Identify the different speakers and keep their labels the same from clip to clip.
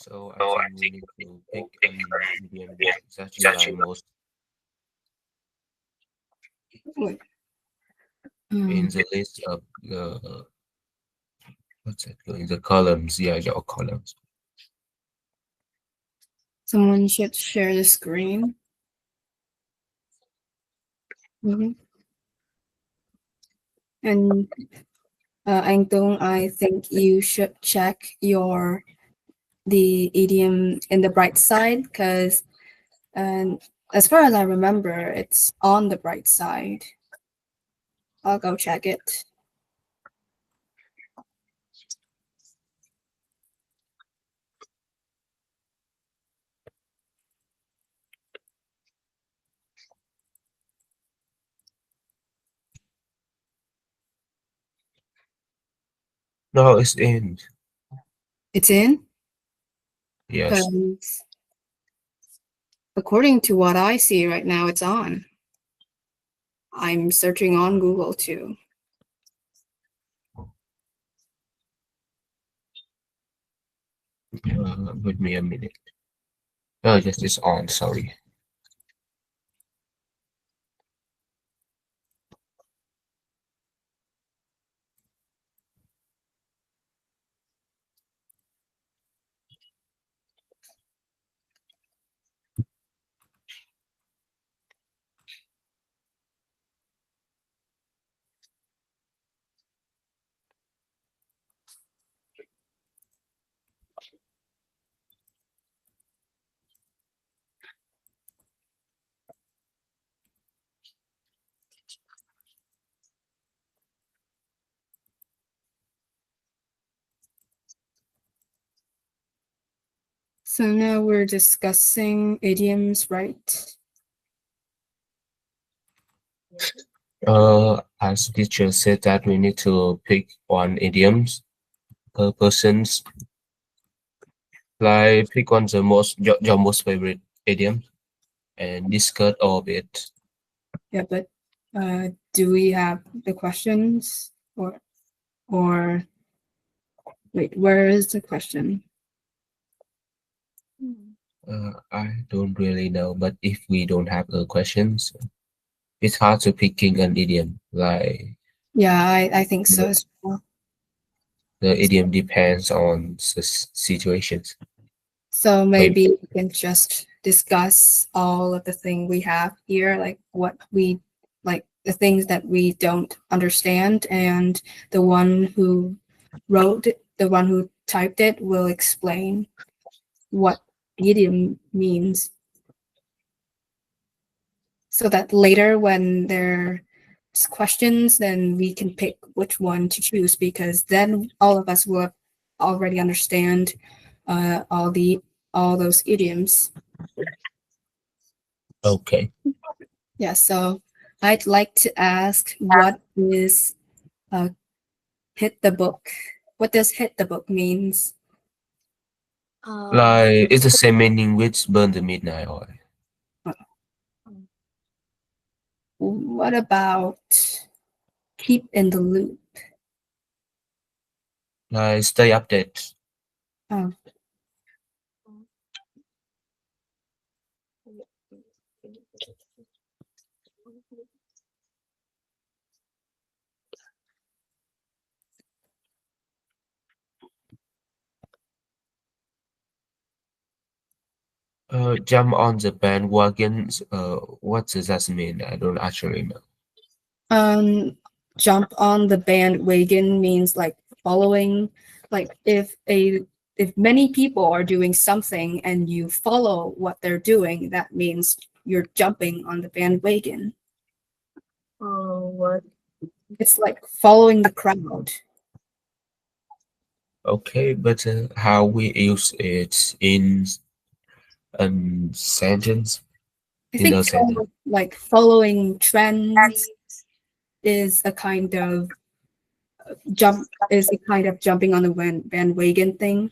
Speaker 1: So I think we need to pick an idiom that you like most
Speaker 2: Wait.
Speaker 1: in the list of the what's it in the columns. Yeah, your columns.
Speaker 2: Someone should share the screen. And Anh Tung, I think you should check the idiom in the bright side because, as far as I remember, it's on the bright side. I'll go check it.
Speaker 1: No, it's in.
Speaker 2: It's in?
Speaker 1: Yes.
Speaker 2: Because according to what I see right now, it's on. I'm searching on Google too.
Speaker 1: Give me a minute. No, just it's on. Sorry.
Speaker 2: So now we're discussing idioms, right?
Speaker 1: As teacher said that we need to pick one idioms per person's. Like pick one the most your most favorite idiom and discuss all of it.
Speaker 2: Yeah, but do we have the questions or wait, where is the question?
Speaker 1: I don't really know, but if we don't have questions, it's hard to picking an idiom. Like
Speaker 2: Yeah, I think so
Speaker 1: the,
Speaker 2: as well.
Speaker 1: the idiom depends on the situations.
Speaker 2: So
Speaker 1: Maybe
Speaker 2: maybe we can just discuss all of the thing we have here, like what we like the things that we don't understand, and the one who wrote it, the one who typed it will explain what idiom means. So that later when there's questions, then we can pick which one to choose because then all of us will already understand all those idioms.
Speaker 1: okay.
Speaker 2: Yeah, so I'd like to ask what is hit the book? What does hit the book means?
Speaker 1: Like it's the same meaning with burn the midnight oil.
Speaker 2: What about keep in the loop?
Speaker 1: Like stay updated.
Speaker 2: Oh,
Speaker 1: Jump on the bandwagon. What does that mean? I don't actually know.
Speaker 2: jump on the bandwagon means like following, like if many people are doing something and you follow what they're doing, that means you're jumping on the bandwagon.
Speaker 3: What?
Speaker 2: It's like following the crowd.
Speaker 1: Okay, but how we use it in a sentence?
Speaker 2: I
Speaker 1: In a
Speaker 2: think
Speaker 1: sentence.
Speaker 2: like following trends is a kind of jumping on the bandwagon thing.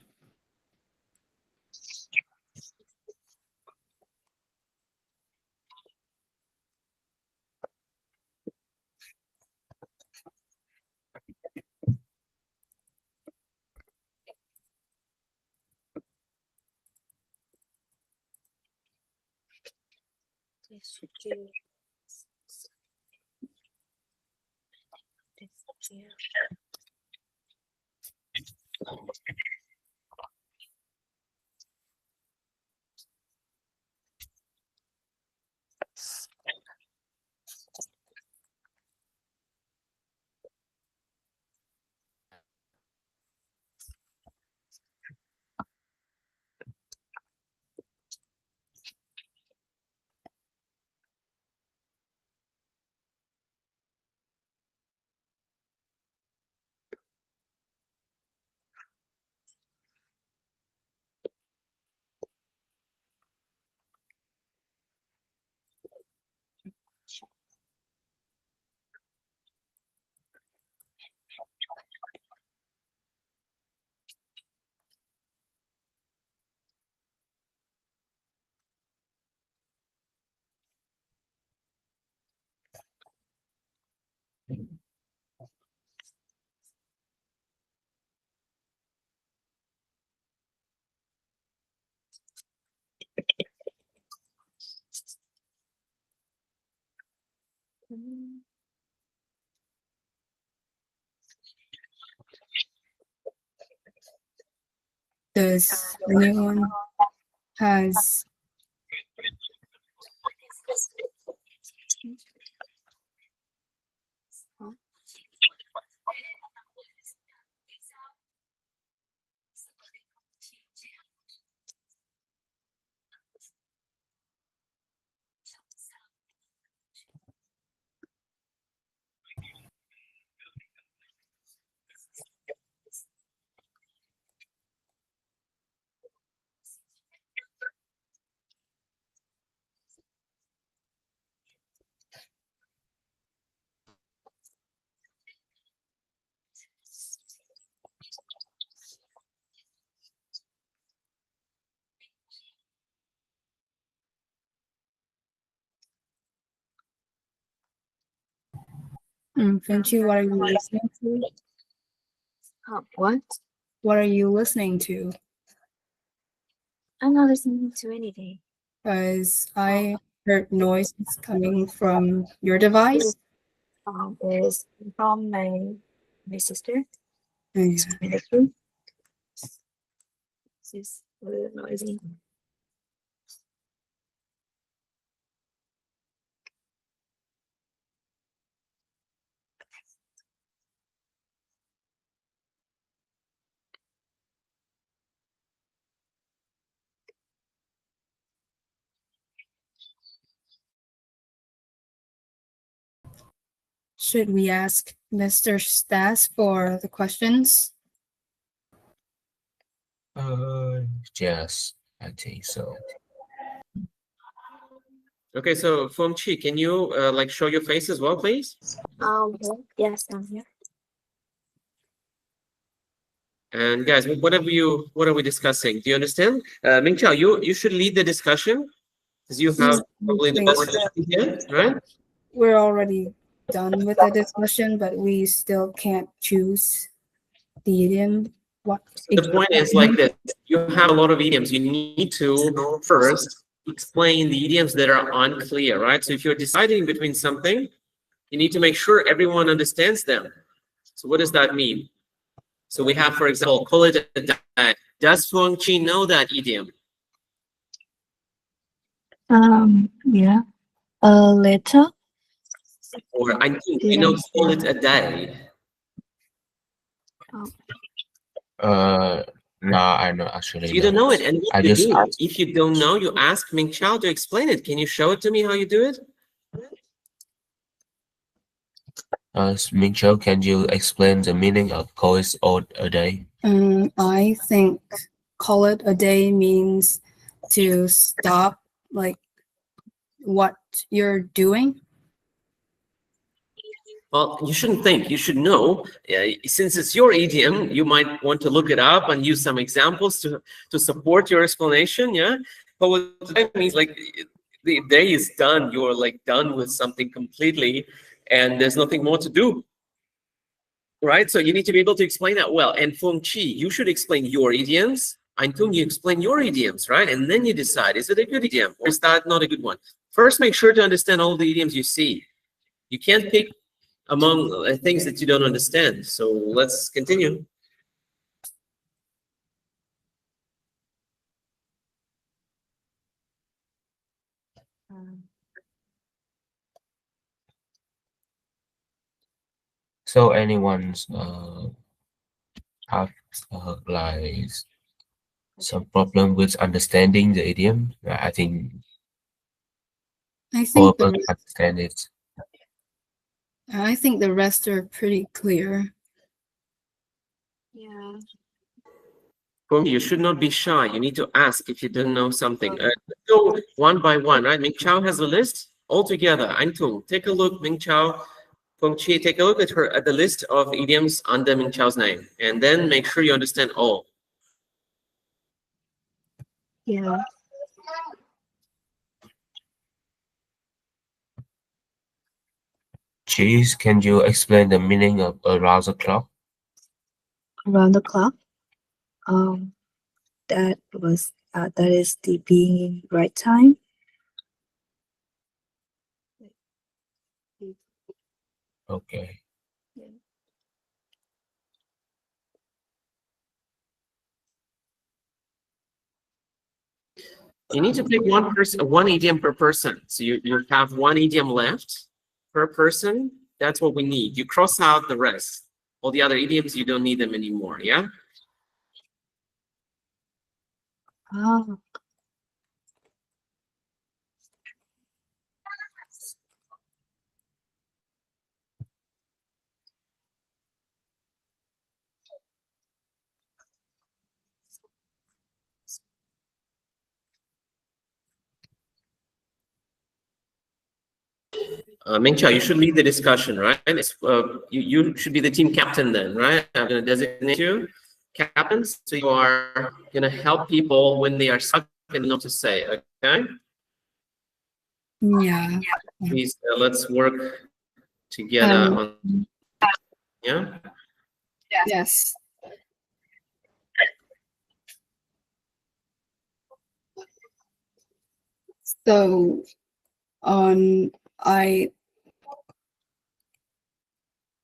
Speaker 2: Does anyone has Finchi, what are you listening to?
Speaker 3: What?
Speaker 2: What are you listening to?
Speaker 3: I'm not listening to anything.
Speaker 2: Because I heard noises coming from your device.
Speaker 3: Is from my sister.
Speaker 2: Yeah.
Speaker 3: It's a little noisy.
Speaker 2: Should we ask Mr. Stass for the questions?
Speaker 1: Yes, I think so.
Speaker 4: Okay, so Chi, can you like show your face as well, please?
Speaker 3: Yes, I'm here.
Speaker 4: And guys, what are we discussing? Do you understand? Mingqiao, you should lead the discussion because you have probably the best here, right?
Speaker 2: We're already done with the discussion, but we still can't choose the idiom. What
Speaker 4: The point is like this: you have a lot of idioms. You need to first explain the idioms that are unclear, right? So if you're deciding between something, you need to make sure everyone understands them. So what does that mean? So we have, for example, call it a day. Does Chi know that idiom?
Speaker 3: Yeah. A letter.
Speaker 4: Or I think we know call it a day.
Speaker 1: No, I know actually.
Speaker 4: So you don't know it, and
Speaker 1: I just asked.
Speaker 4: if you don't know, you ask Mingqiao to explain it. Can you show it to me how you do it?
Speaker 1: Mingqiao, can you explain the meaning of call it a day?
Speaker 2: I think call it a day means to stop like what you're doing.
Speaker 4: Well, you shouldn't think. You should know. Since it's your idiom, you might want to look it up and use some examples to support your explanation. Yeah, but what that means, like, the day is done. You're like done with something completely, and there's nothing more to do. Right? So you need to be able to explain that well. And Chi, you should explain your idioms. Antung, you explain your idioms, right? And then you decide, is it a good idiom or is that not a good one? First, make sure to understand all the idioms you see. You can't pick among things that you don't understand. So let's continue.
Speaker 1: So anyone's have like some problem with understanding the idiom? I think
Speaker 2: I
Speaker 1: all
Speaker 2: think
Speaker 1: of us understand it.
Speaker 2: the rest are pretty clear.
Speaker 3: Yeah.
Speaker 4: You should not be shy. You need to ask if you don't know something. Let's go one by one, right? Ming Chao has a list all together. Antung, take a look. Ming Chao, Feng Chi, take a look at the list of idioms under Ming Chao's name, and then make sure you understand all.
Speaker 3: Yeah.
Speaker 1: Cheese, can you explain the meaning of around the clock?
Speaker 3: Around the clock. That is the being in right time.
Speaker 1: Okay.
Speaker 4: You need to pick one idiom per person. So you have one idiom left per person. That's what we need. You cross out the rest. All the other idioms, you don't need them anymore, yeah?
Speaker 3: Oh.
Speaker 4: Ming Chao, you should lead the discussion, right? You should be the team captain then, right? I'm going to designate you captain, so you are going to help people when they are stuck and know what to say, okay?
Speaker 2: Yeah.
Speaker 4: Please, let's work together on, yeah?
Speaker 2: Yes. So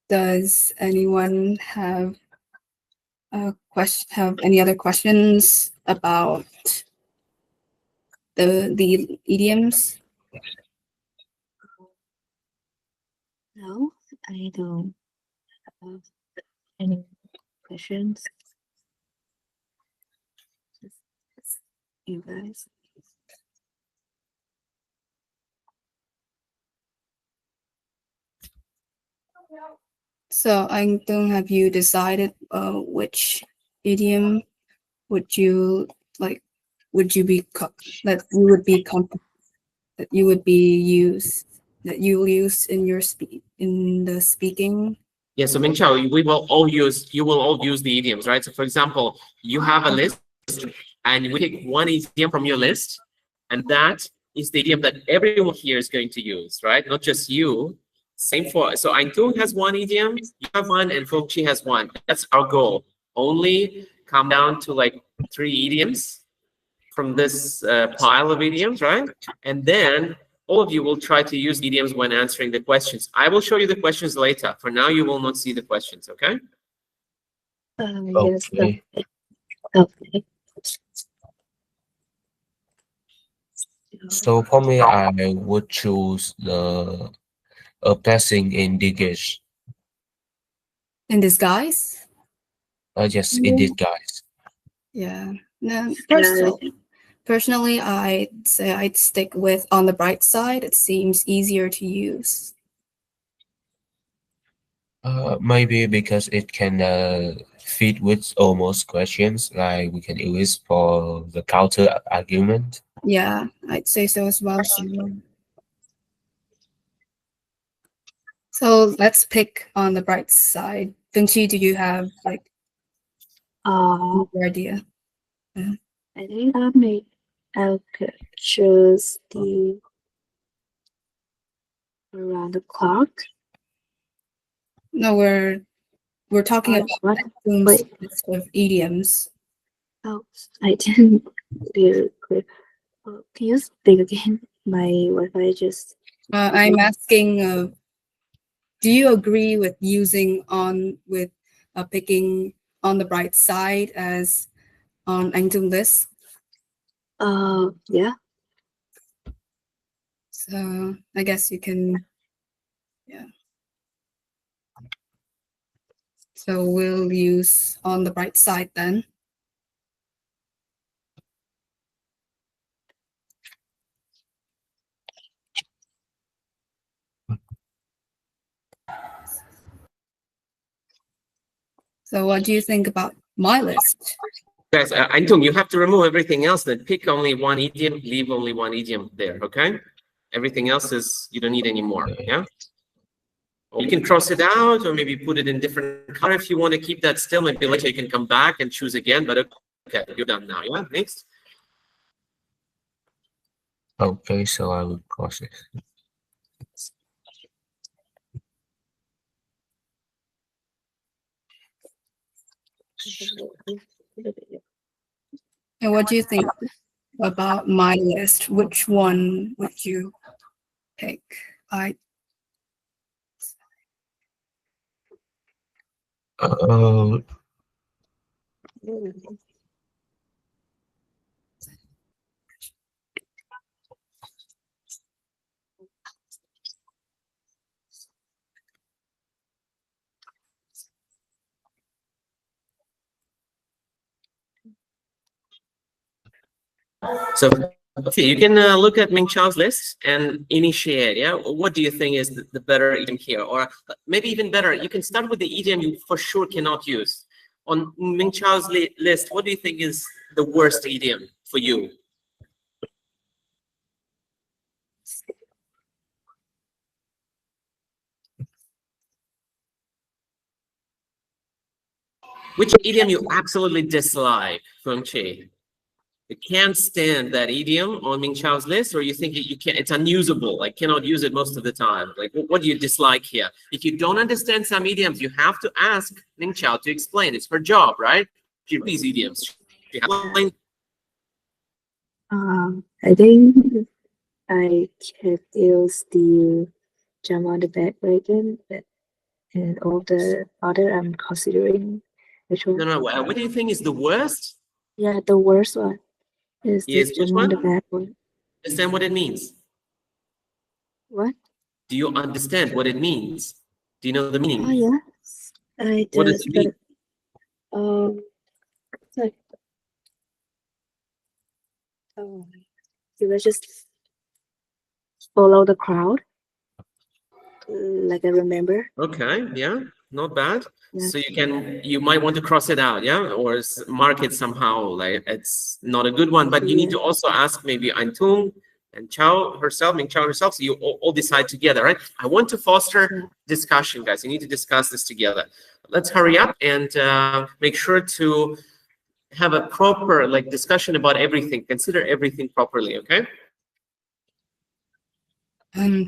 Speaker 2: does anyone have any other questions about the idioms?
Speaker 3: No, I don't have any questions. Just you guys.
Speaker 2: So have you decided which idiom would you like? Would you be that you would you'll use in your the speaking?
Speaker 4: Yeah, so Ming Chao, you will all use the idioms, right? So for example, you have a list and we take one idiom from your list, and that is the idiom that everyone here is going to use, right? Not just you. Same for, so Aintung has one idiom, you have one, and Feng Chi has one. That's our goal. Only come down to like 3 idioms from this pile of idioms, right? And then all of you will try to use idioms when answering the questions. I will show you the questions later. For now, you will not see the questions, okay?
Speaker 3: Yes.
Speaker 1: Okay.
Speaker 3: Okay.
Speaker 1: So for me, I would choose the a blessing in disguise.
Speaker 2: In disguise?
Speaker 1: Yes, in disguise.
Speaker 2: Yeah. No, personally, I'd say I'd stick with on the bright side. It seems easier to use.
Speaker 1: Maybe because it can fit with almost questions, like we can use for the counter argument.
Speaker 2: Yeah, I'd say so as well. So let's pick on the bright side. Vinci, do you have like
Speaker 3: Uh,
Speaker 2: your idea?
Speaker 3: I think I could choose the around the clock.
Speaker 2: No, we're talking about
Speaker 3: What?
Speaker 2: list of idioms.
Speaker 3: Oh, I didn't hear clear. Can you speak again? My Wi-Fi just.
Speaker 2: I'm asking, do you agree with using picking on the bright side as on anh Tung list?
Speaker 3: Yeah.
Speaker 2: So I guess you can, yeah. So we'll use on the bright side then. So what do you think about my list?
Speaker 4: Guys, Antung, you have to remove everything else. Then pick only one idiom, leave only one idiom there. Okay. Everything else is you don't need anymore. Yeah. Or you can cross it out, or maybe put it in different color if you want to keep that still. Maybe later you can come back and choose again. But okay, you're done now. Yeah. Next.
Speaker 1: Okay, so I will cross it.
Speaker 2: And what do you think about my list? Which one would you pick?
Speaker 4: So okay, you can look at Ming Chao's list and initiate. Yeah, what do you think is the better idiom here? Or maybe even better, you can start with the idiom you for sure cannot use. On Ming Chao's list, what do you think is the worst idiom for you? Which idiom you absolutely dislike, Feng Chi? You can't stand that idiom on Ming Chao's list, or you think you can't, it's unusable, like cannot use it most of the time. Like what do you dislike here? If you don't understand some idioms, you have to ask Ming Chao to explain. It's her job, right? She these idioms. She
Speaker 3: I think I can use the jump on the bandwagon, and all the other I'm considering which one.
Speaker 4: No. What do you think is the worst?
Speaker 3: Yeah, the worst one is
Speaker 4: Yes,
Speaker 3: this
Speaker 4: which
Speaker 3: jump on the
Speaker 4: one?
Speaker 3: bandwagon.
Speaker 4: Understand what it means?
Speaker 3: What?
Speaker 4: Do you understand what it means? Do you know the meaning?
Speaker 3: Oh yeah, I
Speaker 4: What does
Speaker 3: just
Speaker 4: it mean?
Speaker 3: sorry. Oh, you will just follow the crowd, like I remember.
Speaker 4: Okay, yeah, not bad.
Speaker 3: Yeah.
Speaker 4: So you might want to cross it out, yeah, or mark it somehow like it's not a good one. But you need to also ask maybe Antung and Chao herself, Ming Chao herself, so you all decide together, right? I want to foster discussion, guys. You need to discuss this together. Let's hurry up and make sure to have a proper like discussion about everything. Consider everything properly, okay?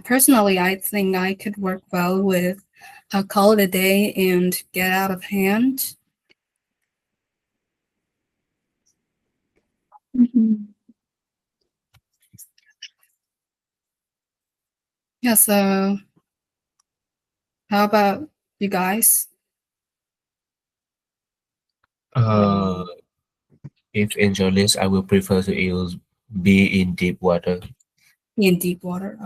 Speaker 2: Personally, I think I could work well with a call it a day and get out of hand. Yeah, so how about you guys?
Speaker 1: If in your list, I will prefer to use be in deep water.
Speaker 2: In deep water.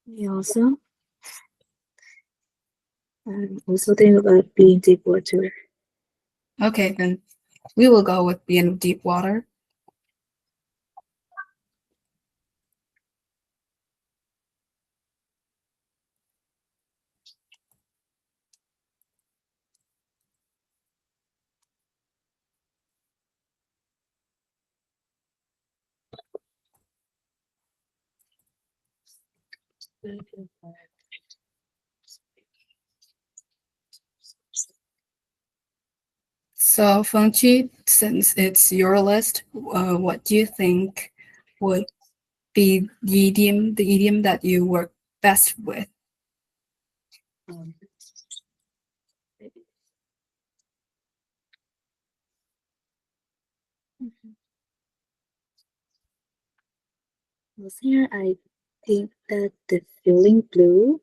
Speaker 3: Me also. I'm also thinking about being deep water.
Speaker 2: Okay, then we will go with be in deep water. So, Fengqi, since it's your list, what do you think would be the idiom that you work best with?
Speaker 3: Well, here I think that the feeling blue,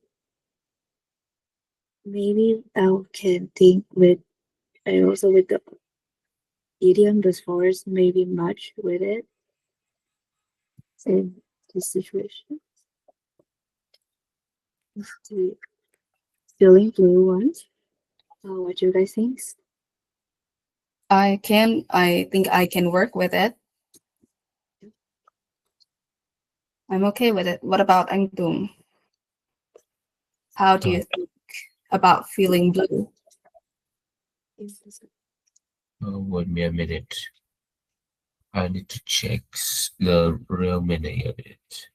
Speaker 3: maybe I can think with, and also with the idiom, the force maybe much with it in this situation. The feeling blue ones. What do you guys think?
Speaker 2: I think I can work with it. I'm okay with it. What about anh Tung? How do you think about feeling blue?
Speaker 1: Wait me a minute. I need to check the real meaning of it.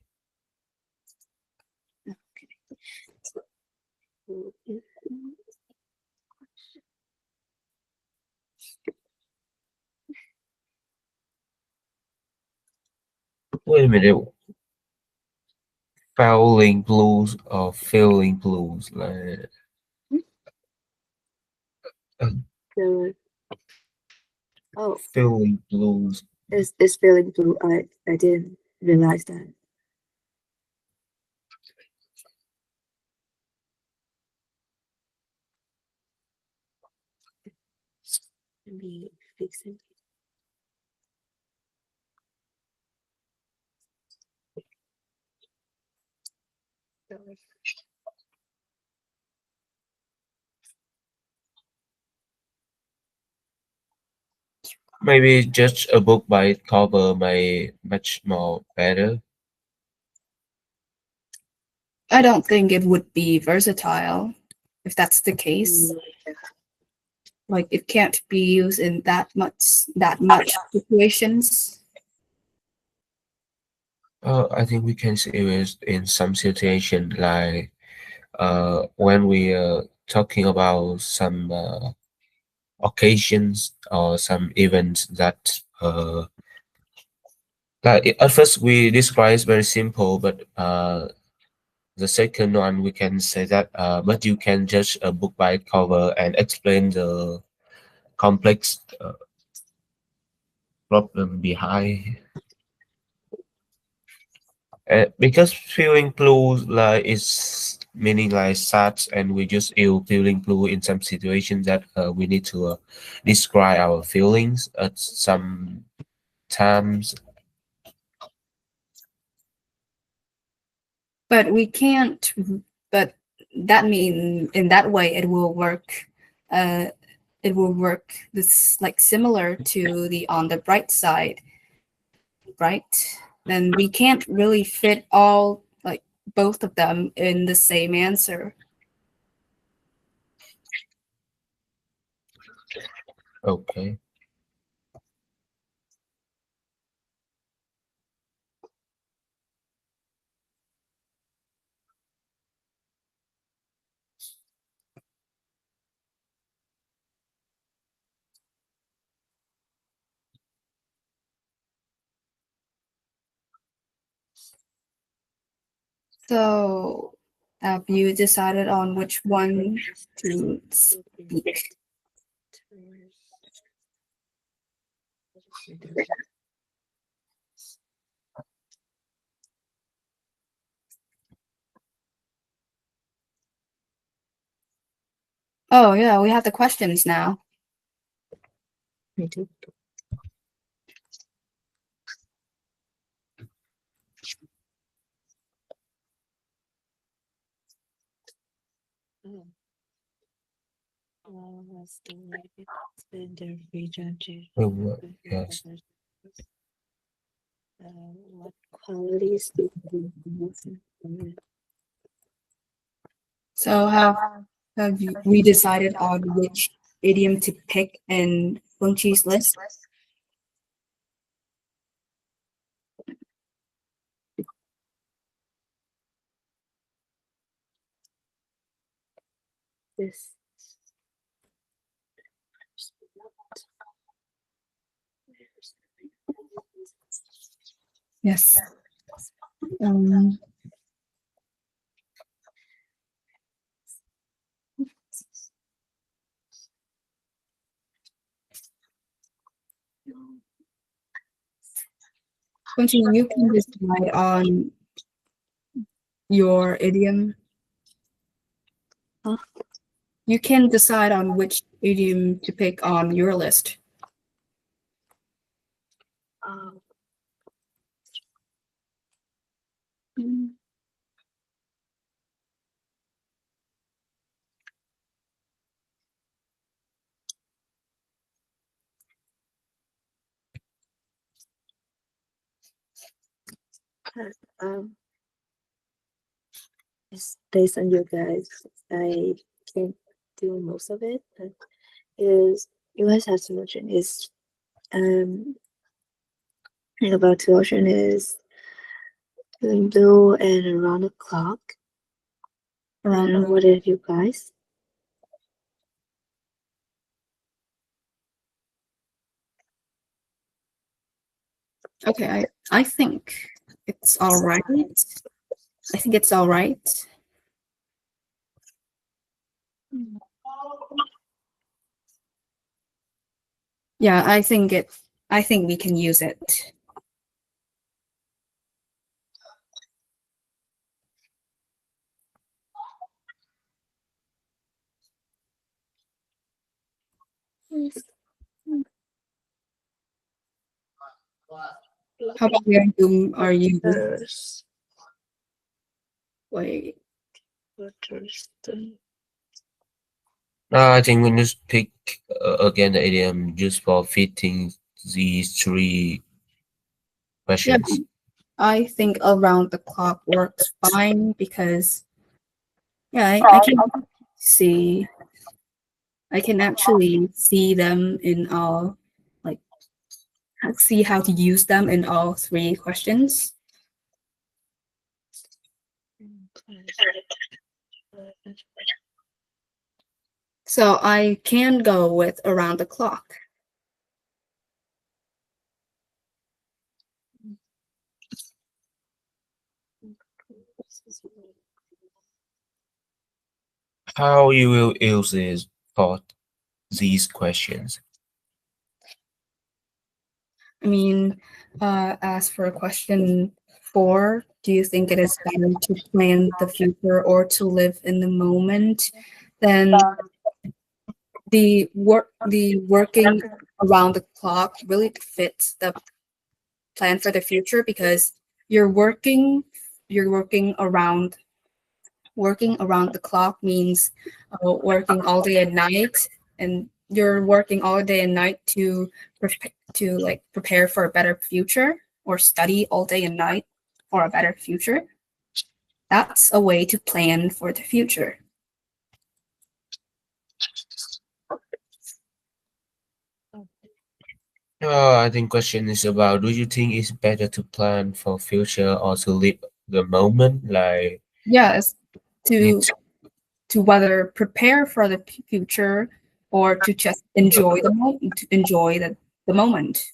Speaker 1: Wait a minute. Feeling blues or feeling blues? Like,
Speaker 3: Oh,
Speaker 1: feeling blues.
Speaker 3: it's feeling blue. I didn't realize that. Let me fix it.
Speaker 1: Maybe judge a book by its cover may much more better.
Speaker 2: I don't think it would be versatile if that's the case. Like it can't be used in that much situations.
Speaker 1: I think we can see it in some situation like when we are talking about some occasions or some events that like at first we describe very simple, but the second one we can say that but you can judge a book by its cover and explain the complex problem behind. Because feeling blue like is meaning like sad, and we just use feeling blue in some situations that we need to describe our feelings at some times.
Speaker 2: But we can't. But that mean in that way it will work. It will work this like similar to the on the bright side, right? Then we can't really fit all like both of them in the same answer.
Speaker 1: Okay.
Speaker 2: So, have you decided on which one to speak? Oh yeah, we have the questions now.
Speaker 3: Me too. Was the way spend their free judging?
Speaker 1: Yes.
Speaker 3: What qualities do you most important?
Speaker 2: So we decided on which idiom to pick in Phương Chi's list?
Speaker 3: This.
Speaker 2: Yes. Continue, you can decide on your idiom.
Speaker 3: Huh?
Speaker 2: You can decide on which idiom to pick on your list.
Speaker 3: Mm. It's based on you guys. I can't do most of it, but you guys have some option. Is about two option is doing blue and around the clock.
Speaker 2: Around
Speaker 3: What if you guys?
Speaker 2: Okay, I think it's all right. I think it's all right. Yeah, I think we can use it. How about you? Are you wait?
Speaker 1: I think we just pick again the idiom just for fitting these three
Speaker 2: Yeah,
Speaker 1: questions.
Speaker 2: I think around the clock works fine because I can see. I can actually see them in all, like, see how to use them in all three questions. So I can go with around the clock.
Speaker 1: How you will use this for these questions?
Speaker 2: I mean, as for question 4, do you think it is better to plan the future or to live in the moment? Then the working around the clock really fits the plan for the future because you're working around the clock means working all day and night, and you're working all day and night to prepare for a better future, or study all day and night for a better future. That's a way to plan for the future.
Speaker 1: I think question is about, do you think it's better to plan for future or to live the moment? Like,
Speaker 2: Yes,
Speaker 1: need
Speaker 2: to whether prepare for the future or to just enjoy the moment, the moment.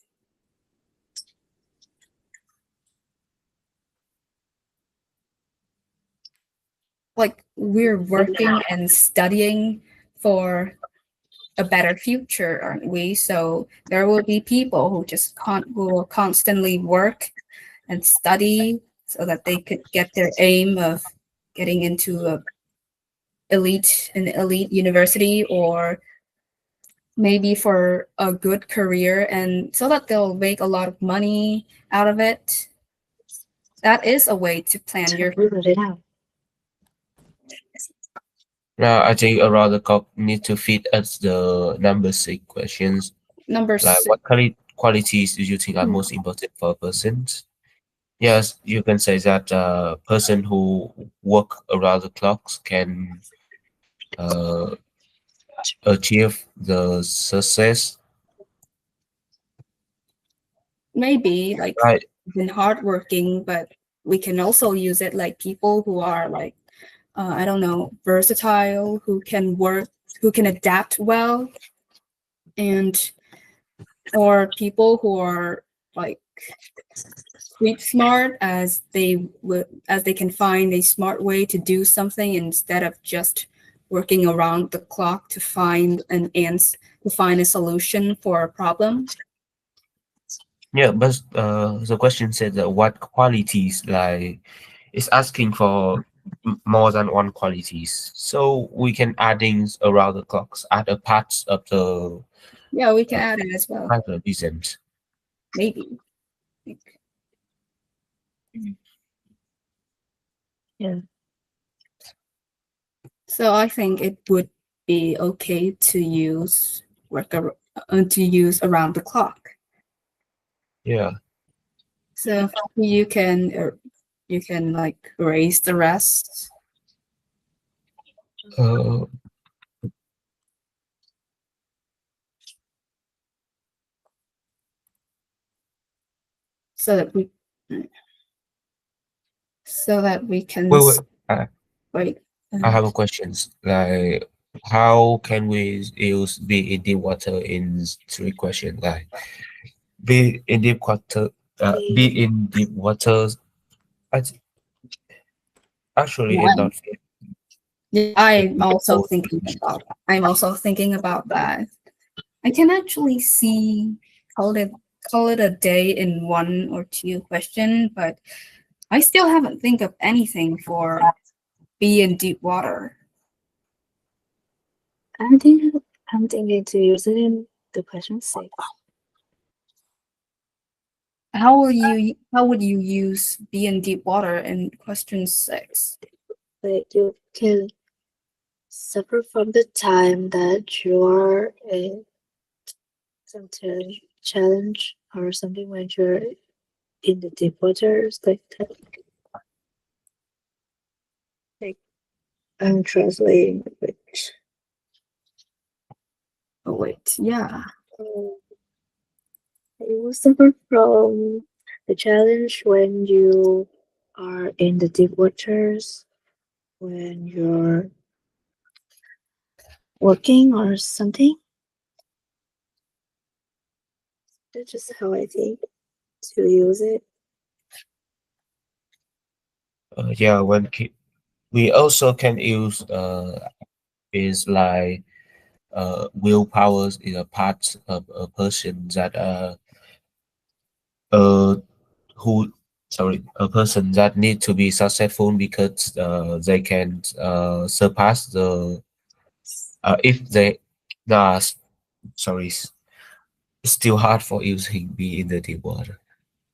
Speaker 2: Like, we're working and studying for a better future, aren't we? So there will be people who will constantly work and study so that they could get their aim of getting into an elite university, or maybe for a good career, and so that they'll make a lot of money out of it. That is a way to plan your
Speaker 1: Now, I think around the clock need to fit us the number 6 questions.
Speaker 2: number
Speaker 1: Like,
Speaker 2: 6.
Speaker 1: what qualities do you think are most important for a person? Yes, you can say that a person who work around the clocks can achieve the success.
Speaker 2: Maybe like
Speaker 1: Right.
Speaker 2: been hardworking, but we can also use it like people who are like I don't know, versatile, who can work, who can adapt well, and or people who are like street smart, as they can find a smart way to do something instead of just working around the clock to find an answer, to find a solution for a problem.
Speaker 1: Yeah, but the question said that what qualities, like it's asking for more than one qualities. So we can adding around the clocks, add a parts of the
Speaker 2: Yeah, we can add it as well.
Speaker 1: reasons.
Speaker 2: Maybe.
Speaker 3: Yeah.
Speaker 2: So I think it would be okay to use around the clock.
Speaker 1: Yeah.
Speaker 2: So you can like erase the rest.
Speaker 1: Uh,
Speaker 2: So that we can
Speaker 1: wait, wait.
Speaker 2: wait.
Speaker 1: I have a questions. Like, how can we use be in deep water in three questions? Like, be in deep water. Be in deep waters. I th- Actually, it's not fair.
Speaker 2: Yeah, I'm also thinking about that. I can actually see call it a day in one or two question, but I still haven't think of anything for be in deep water.
Speaker 3: I'm thinking to use it in the question 6.
Speaker 2: How would you use be in deep water in question 6?
Speaker 3: Like you can suffer from the time that you are in some challenge or something when you're in the deep waters, like that. Like I'm translating which.
Speaker 2: Oh wait, yeah.
Speaker 3: You will suffer from the challenge when you are in the deep waters, when you're working or something. That's just how I think to use it.
Speaker 1: Yeah, we also can use is like willpower is a part of a person that uh who sorry a person that need to be successful because they can surpass the if they nah sorry it's still hard for using be in the deep water.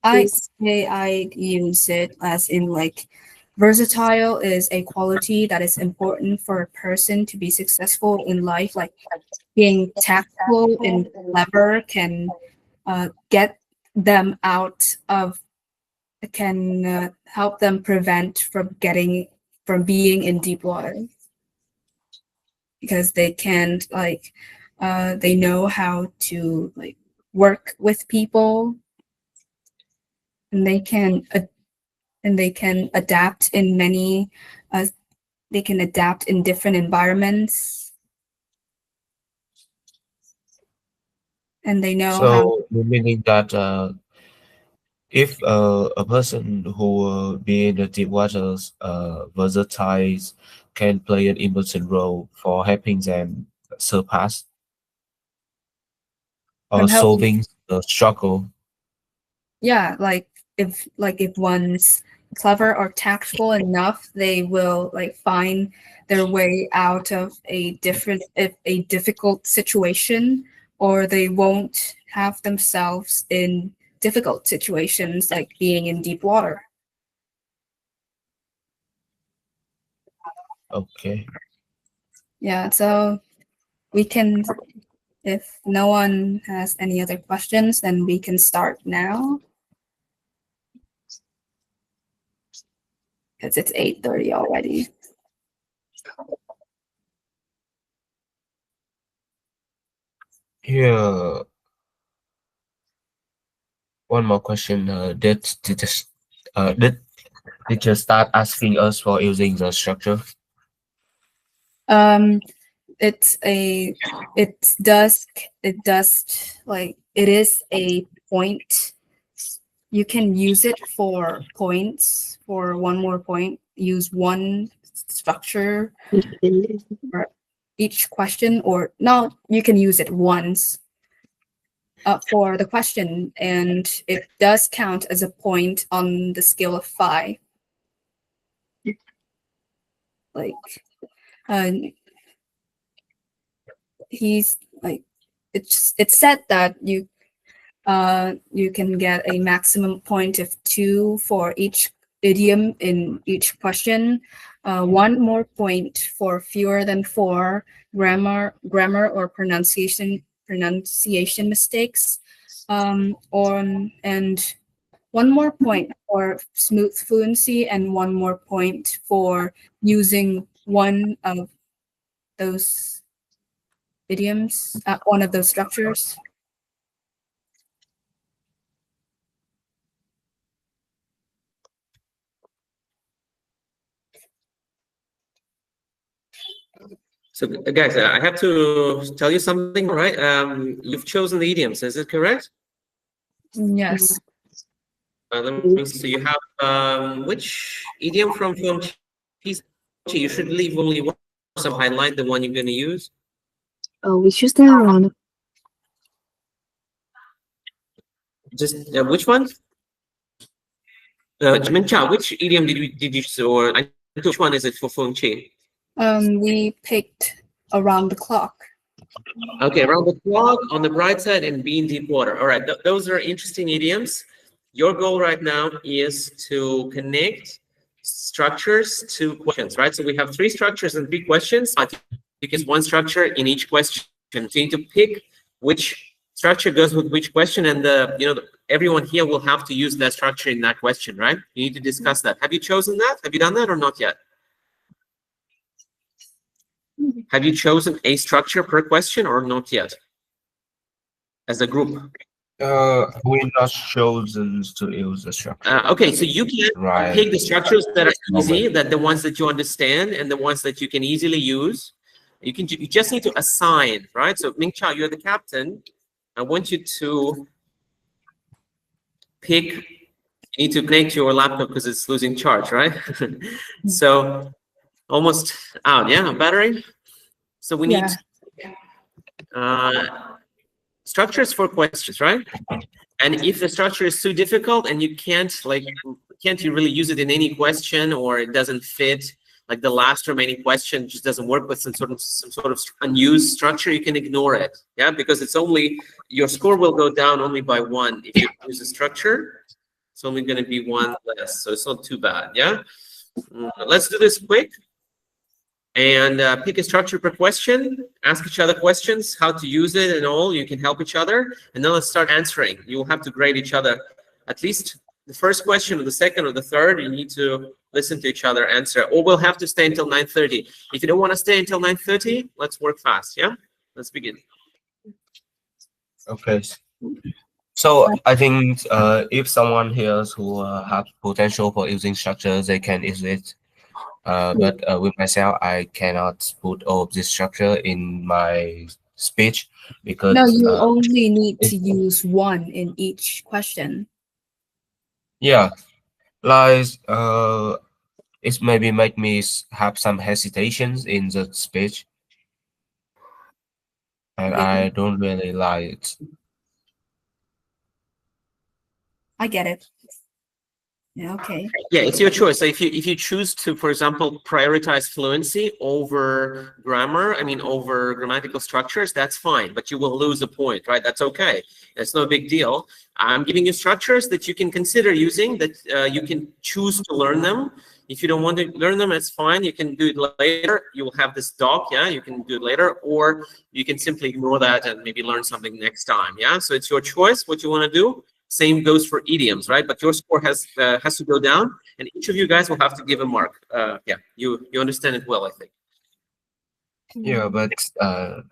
Speaker 2: I
Speaker 3: Is
Speaker 2: say I use it as in like versatile is a quality that is important for a person to be successful in life. Like being tactful and clever can get them out of can help them prevent from being in deep water because they can't like they know how to like work with people and they can adapt in many uh, they can adapt in different environments and they know how.
Speaker 1: So meaning that if a person who be in the deep waters versatile can play an important role for helping them surpass or
Speaker 2: and help
Speaker 1: solving the struggle.
Speaker 2: yeah if one's clever or tactful enough they will like find their way out of a difficult situation or they won't have themselves in difficult situations like being in deep water.
Speaker 1: Okay.
Speaker 2: Yeah, so we can, if no one has any other questions, then we can start now. Because it's 8:30 already.
Speaker 1: Here, one more question. Did teacher start asking us for using the structure?
Speaker 2: It's a it does like it is a point. You can use it for points for one more point. Use one structure for each question, or no, you can use it once. for the question, and it does count as a point on the scale of 5. Like, he's like, it's said that you can get a maximum point of 2 for each idiom in each question, 1 more point for fewer than 4 grammar or pronunciation mistakes, and 1 more point for smooth fluency, and 1 more point for using one of those idioms, one of those structures.
Speaker 4: So guys, I have to tell you something, right? You've chosen the idioms, is it correct?
Speaker 2: Yes.
Speaker 4: Let me see. So you have which idiom from you should leave only one, so highlight the one you're going to use.
Speaker 3: Oh, we choose that around.
Speaker 4: Just which one? Jimincha, which idiom did you choose, or which one is it for Feng Chi?
Speaker 2: We picked around the clock.
Speaker 4: Okay, around the clock, on the bright side, and be in deep water. All right, those are interesting idioms. Your goal right now is to connect structures to questions, right? So we have 3 structures and 3 questions. Because 1 structure in each question. So you need to pick which structure goes with which question, and everyone here will have to use that structure in that question, right? You need to discuss that. Have you chosen that? Have you done that or not yet? Have you chosen a structure per question or not yet? As a group?
Speaker 1: We're not chosen to use the structure.
Speaker 4: Okay, so you can pick the structures that are easy, that the ones that you understand, and the ones that you can easily use. You just need to assign, right? So Mingcha, you're the captain. I want you to pick. You need to connect your laptop because it's losing charge, right? So almost out, yeah, battery. So we need structures for questions, right? And if the structure is too difficult and you can't you really use it in any question, or it doesn't fit, like the last remaining question just doesn't work with some sort of unused structure, you can ignore it, yeah, because it's only, your score will go down only by 1 if you use a structure. It's only going to be 1 less, so it's not too bad, yeah. Let's do this quick and pick a structure per question, ask each other questions, how to use it and all. You can help each other, and then let's start answering. You will have to grade each other, at least the first question or the second or the third. You need to listen to each other answer, or we'll have to stay until 9:30. If you don't want to stay until 9:30, let's work fast, yeah? Let's begin.
Speaker 1: Okay. So I think if someone here who have potential for using structures, they can use it. But with myself, I cannot put all of this structure in my speech because
Speaker 2: no, you only need to use 1 in each question.
Speaker 1: Yeah, like it maybe make me have some hesitations in the speech, and I don't really like it.
Speaker 2: I get it. Yeah, okay.
Speaker 4: Yeah, it's your choice. So if you choose to, for example, prioritize fluency over grammar, I mean over grammatical structures, that's fine, but you will lose a point, right? That's okay. It's no big deal. I'm giving you structures that you can consider using, that you can choose to learn them. If you don't want to learn them, it's fine. You can do it later. You will have this doc, yeah, you can do it later, or you can simply ignore that and maybe learn something next time, yeah? So it's your choice what you want to do. Same goes for idioms, right? But your score has to go down, and each of you guys will have to give a mark. Yeah, you understand it well, I think.
Speaker 1: Yeah, but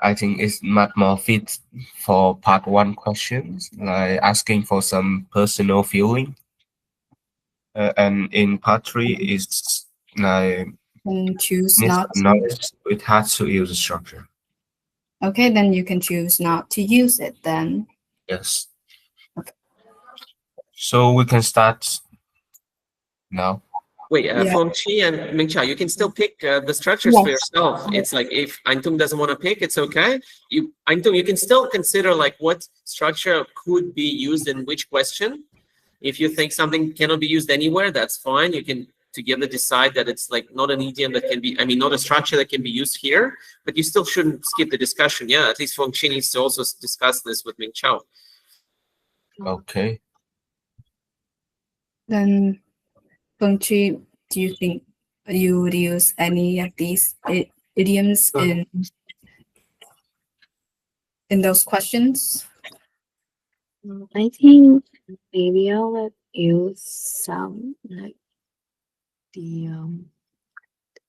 Speaker 1: I think it's much more fit for part 1 questions, like asking for some personal feeling. And in part 3 is like
Speaker 2: choose not to.
Speaker 1: It has to use a structure.
Speaker 2: Okay, then you can choose not to use it then.
Speaker 1: Yes. Okay. So we can start now.
Speaker 4: Wait,
Speaker 2: Yeah.
Speaker 4: Feng Chi and Mingchao, you can still pick the structures for
Speaker 2: Yes.
Speaker 4: yourself. It's like if Antung doesn't want to pick, it's okay. Antung, you can still consider like what structure could be used in which question. If you think something cannot be used anywhere, that's fine. You can together decide that it's like not an idiom that can be, I mean, not a structure that can be used here, but you still shouldn't skip the discussion. Yeah, at least Feng Chi needs to also discuss this with Mingchao.
Speaker 1: Okay.
Speaker 2: Then, Feng Chi, do you think you would use any of these idioms in those questions?
Speaker 3: I think maybe I'll let you some like the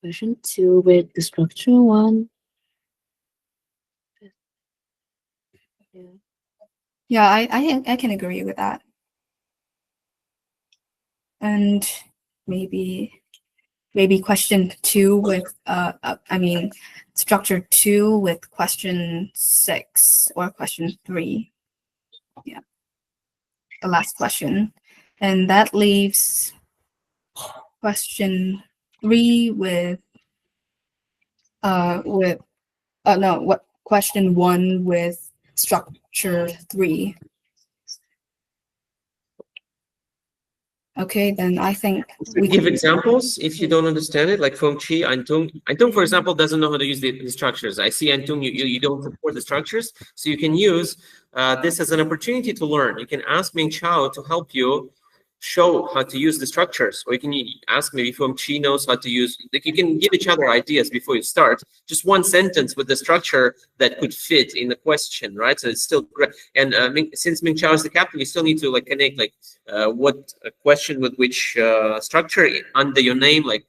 Speaker 3: question 2 with the structure 1. Yeah.
Speaker 2: Yeah, I can agree with that. And maybe question 2 with I mean structure 2 with question 6 or question 3. Yeah, the last question, and that leaves question 3 with question 1 with structure 3. Okay, then I think we
Speaker 4: Give
Speaker 2: can
Speaker 4: examples if you don't understand it, like Feng Chi, Antung. Antung, for example, doesn't know how to use the structures. I see Antung, you don't support the structures, so you can use this as an opportunity to learn. You can ask Ming Chao to help you show how to use the structures, or you can ask maybe Feng Chi knows how to use, like you can give each other ideas before you start. Just one sentence with the structure that could fit in the question, right? So it's still great. And since Ming Chao is the captain, you still need to like connect like what a question with which structure under your name, like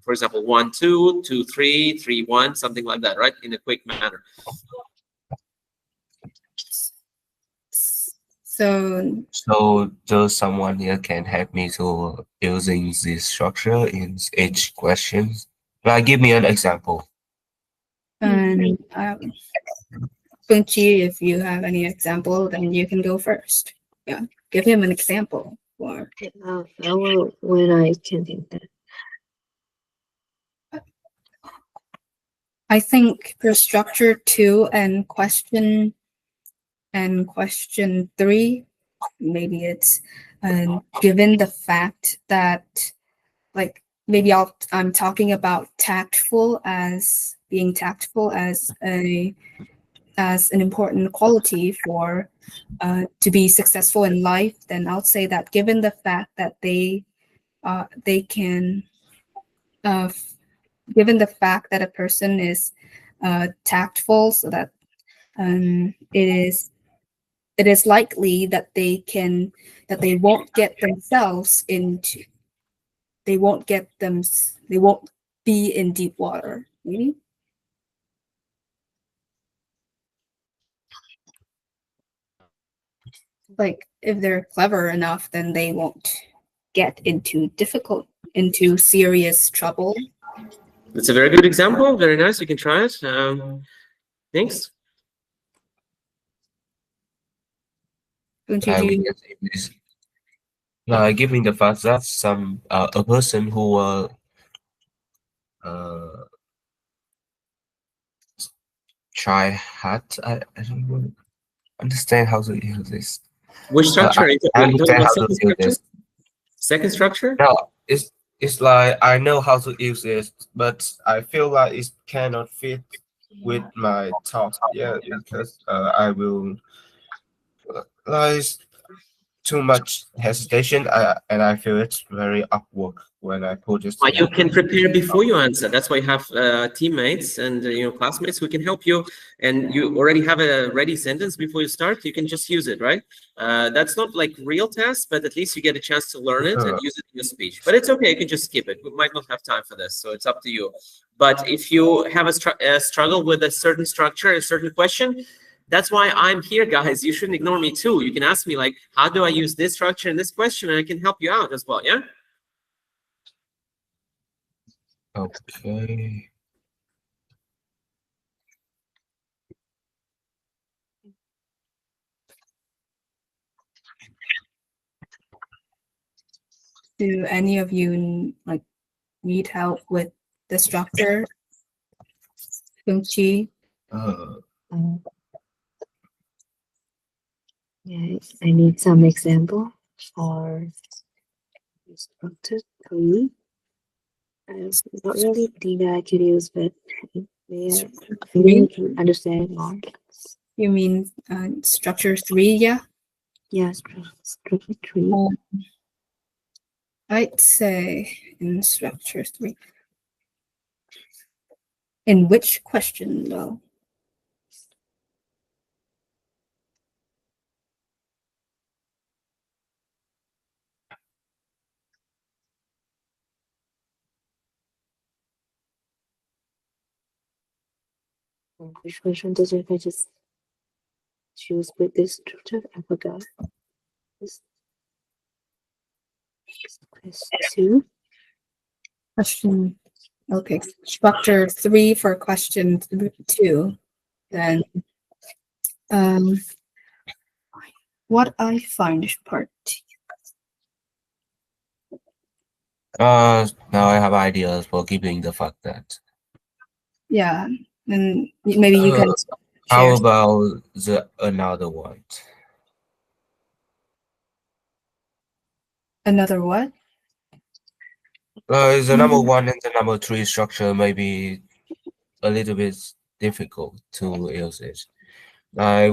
Speaker 4: for example 1 2 2 3 3 1, something like that, right? In a quick manner.
Speaker 2: So
Speaker 1: does someone here can help me to using this structure in each question? Like, give me an example.
Speaker 2: and Feng Chi, if you have any example, then you can go first. Yeah, give him an example. Or
Speaker 3: I will when I can think that.
Speaker 2: I think for structure 2 and question 3, maybe it's given the fact that like maybe I'm talking about being tactful as an important quality for to be successful in life, then I'll say that given the fact that they can given the fact that a person is tactful, so that it is likely that they won't get themselves into they won't be in deep water, maybe. Like if they're clever enough, then they won't get into serious trouble.
Speaker 4: It's a very good example. Very nice. You can try it. Thanks.
Speaker 1: Given the fact that a person who try hard, I don't understand how to use this.
Speaker 4: Which structure?
Speaker 1: I understand how to use this.
Speaker 4: Second structure?
Speaker 1: No, it's like I know how to use this, but I feel like it cannot fit with my talk. Yeah, because I will like too much hesitation. And I feel it's very awkward when I put this.
Speaker 4: You can prepare before you answer. That's why you have teammates and classmates who can help you, and you already have a ready sentence before you start. You can just use it, right? That's not like real test, but at least you get a chance to learn it and use it in your speech. But it's okay. You can just skip it. We might not have time for this, so it's up to you. But if you have a struggle with a certain structure, a certain question, that's why I'm here, guys. You shouldn't ignore me too. You can ask me like, how do I use this structure in this question? And I can help you out as well, yeah?
Speaker 1: Okay.
Speaker 2: Do any of you like need help with the structure? Chi?
Speaker 3: Yeah, I need some example for structure 3. I don't really think that I could use, but yeah, I need to understand more.
Speaker 2: You mean structure 3? Yeah.
Speaker 3: Yeah, structure 3.
Speaker 2: I'd say in structure 3. In which question though?
Speaker 3: Which question does I just choose with this structure? I forgot. This question 2.
Speaker 2: Question. Okay, structure 3 for question 2. Then, what I find part.
Speaker 1: Now I have ideas for giving the fact that.
Speaker 2: Yeah, and maybe you can.
Speaker 1: How
Speaker 2: share.
Speaker 1: about the another one?
Speaker 2: Another what?
Speaker 1: The number 1 and the number 3 structure may be a little bit difficult to use it.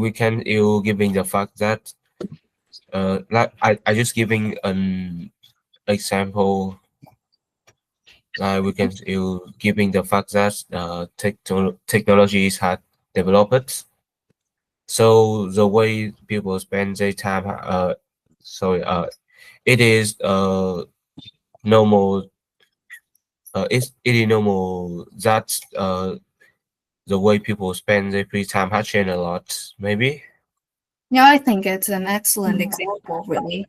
Speaker 1: We can use giving the fact that like I just giving an example. We can use giving the fact that technologies have developed. So the way people spend their time, it is normal. It is normal that the way people spend their free time has changed a lot. Maybe.
Speaker 2: Yeah, I think it's an excellent example, really.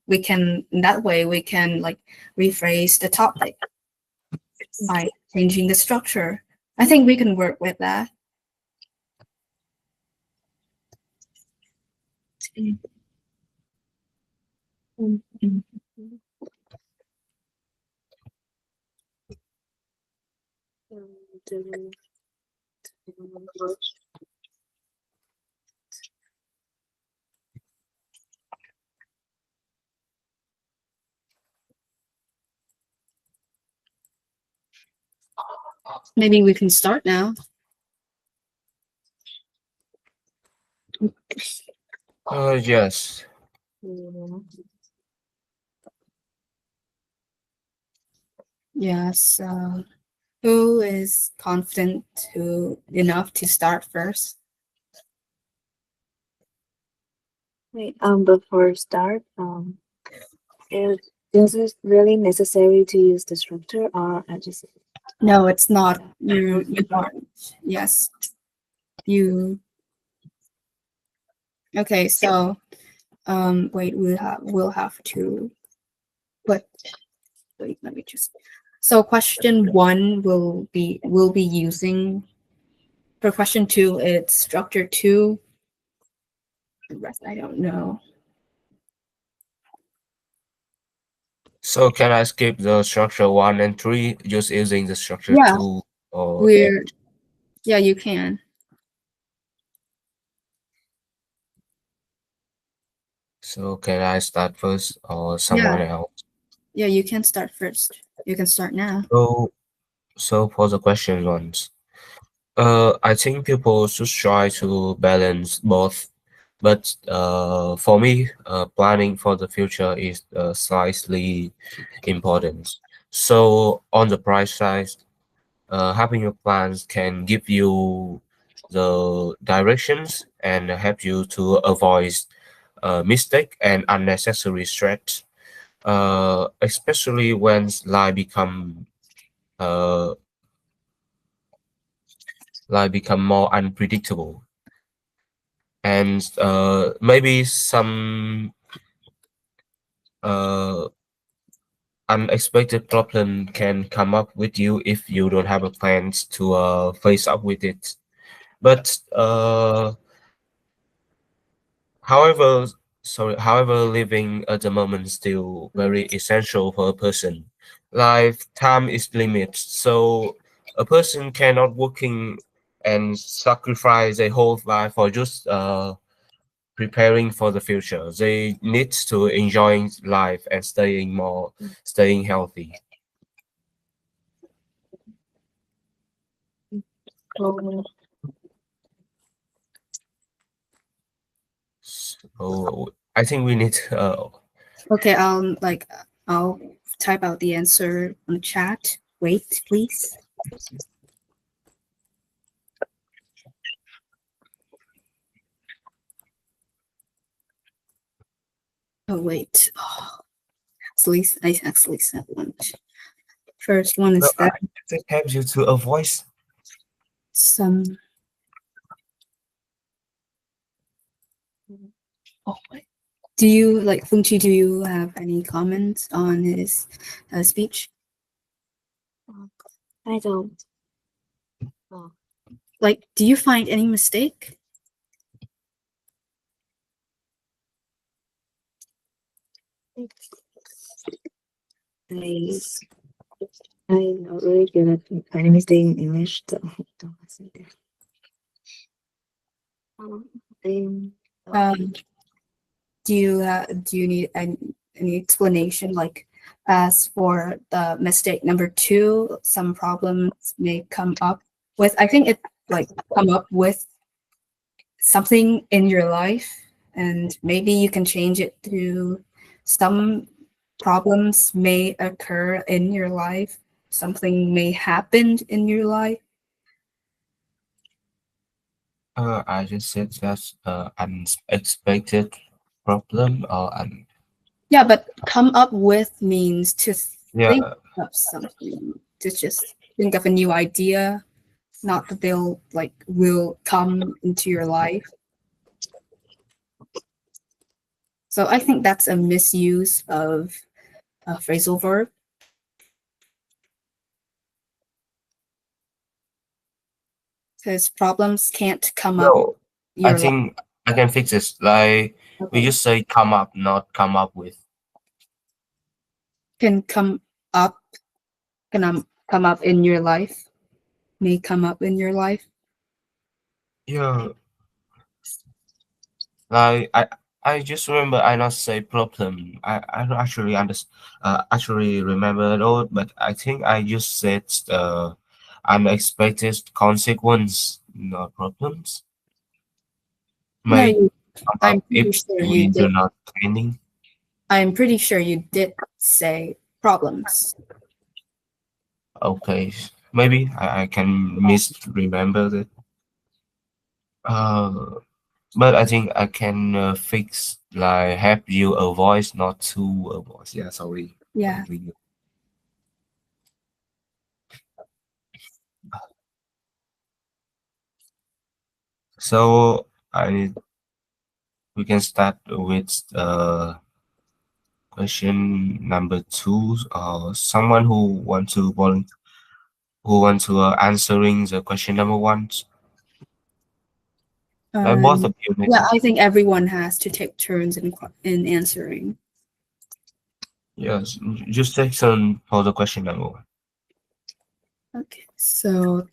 Speaker 2: We can, in that way, we can like rephrase the topic by changing the structure. I think we can work with that. Maybe we can start now.
Speaker 1: Yes.
Speaker 2: Yes. Who is confident enough to start first?
Speaker 3: Wait, before start, is it really necessary to use the structure, or I just?
Speaker 2: No, it's not. You aren't. Yes. You. Okay, so wait, we'll have to wait, let me just. So question 1 will be using, for question 2 it's structure 2. The rest I don't know.
Speaker 1: So can I skip the structure 1 and 3 just using the structure
Speaker 2: Yeah.
Speaker 1: 2 or
Speaker 2: Yeah, you can.
Speaker 1: So can I start first or someone else?
Speaker 2: Yeah, you can start first. You can start now.
Speaker 1: So for the question ones, I think people should try to balance both, but for me, planning for the future is slightly important. So on the price side, having your plans can give you the directions and help you to avoid mistake and unnecessary stress, especially when uh, life become more unpredictable, and maybe some uh, unexpected problem can come up with you if you don't have a plans to face up with it. But however, living at the moment is still very essential for a person. time is limited, so a person cannot working and sacrifice their whole life for just preparing for the future. They need to enjoy life and staying healthy.
Speaker 3: Oh,
Speaker 1: So I think we need
Speaker 2: Okay, I'll type out the answer on the chat. Wait, please. Oh wait. Oh, I actually sent one. First one is
Speaker 1: no,
Speaker 2: that
Speaker 1: I think helps you to avoid.
Speaker 2: some. Oh wait. Do you Feng Chi? Do you have any comments on his speech?
Speaker 3: I don't. Oh,
Speaker 2: Like, do you find any mistake?
Speaker 3: I'm not really good at finding mistake in English, so don't say that.
Speaker 2: Do you need any explanation? Like, as for the mistake number 2, some problems may come up with. I think it come up with something in your life, and maybe you can change it to some problems may occur in your life. Something may happen in your life.
Speaker 1: I just said that's unexpected problem or
Speaker 2: Yeah, but come up with means to think
Speaker 1: yeah.
Speaker 2: of something, to just think of a new idea, not that they'll will come into your life. So I think that's a misuse of a phrasal verb. Because problems can't come up
Speaker 1: No, I
Speaker 2: your life.
Speaker 1: think I can fix this. Like we
Speaker 2: Okay.
Speaker 1: just say come up, not come up with.
Speaker 2: Can come up, come up in your life, may come up in your life.
Speaker 1: Yeah. Like I just remember I not say problem. I don't actually remember at all, but I think I just said unexpected consequence, not problems.
Speaker 2: No,
Speaker 1: May come
Speaker 2: I'm
Speaker 1: up
Speaker 2: pretty
Speaker 1: if
Speaker 2: sure
Speaker 1: we
Speaker 2: you
Speaker 1: do
Speaker 2: did.
Speaker 1: not training.
Speaker 2: I'm pretty sure you did say problems.
Speaker 1: Okay, maybe I can misremember that. But I think I can fix like have you a voice, not to a voice. Yeah, sorry.
Speaker 2: Yeah.
Speaker 1: So we can start with question number 2. Someone who want to answering the question number 1. Like both of you.
Speaker 2: Yeah, I think everyone has to take turns in answering.
Speaker 1: Yes, just take turn for the question number 1.
Speaker 2: Okay, so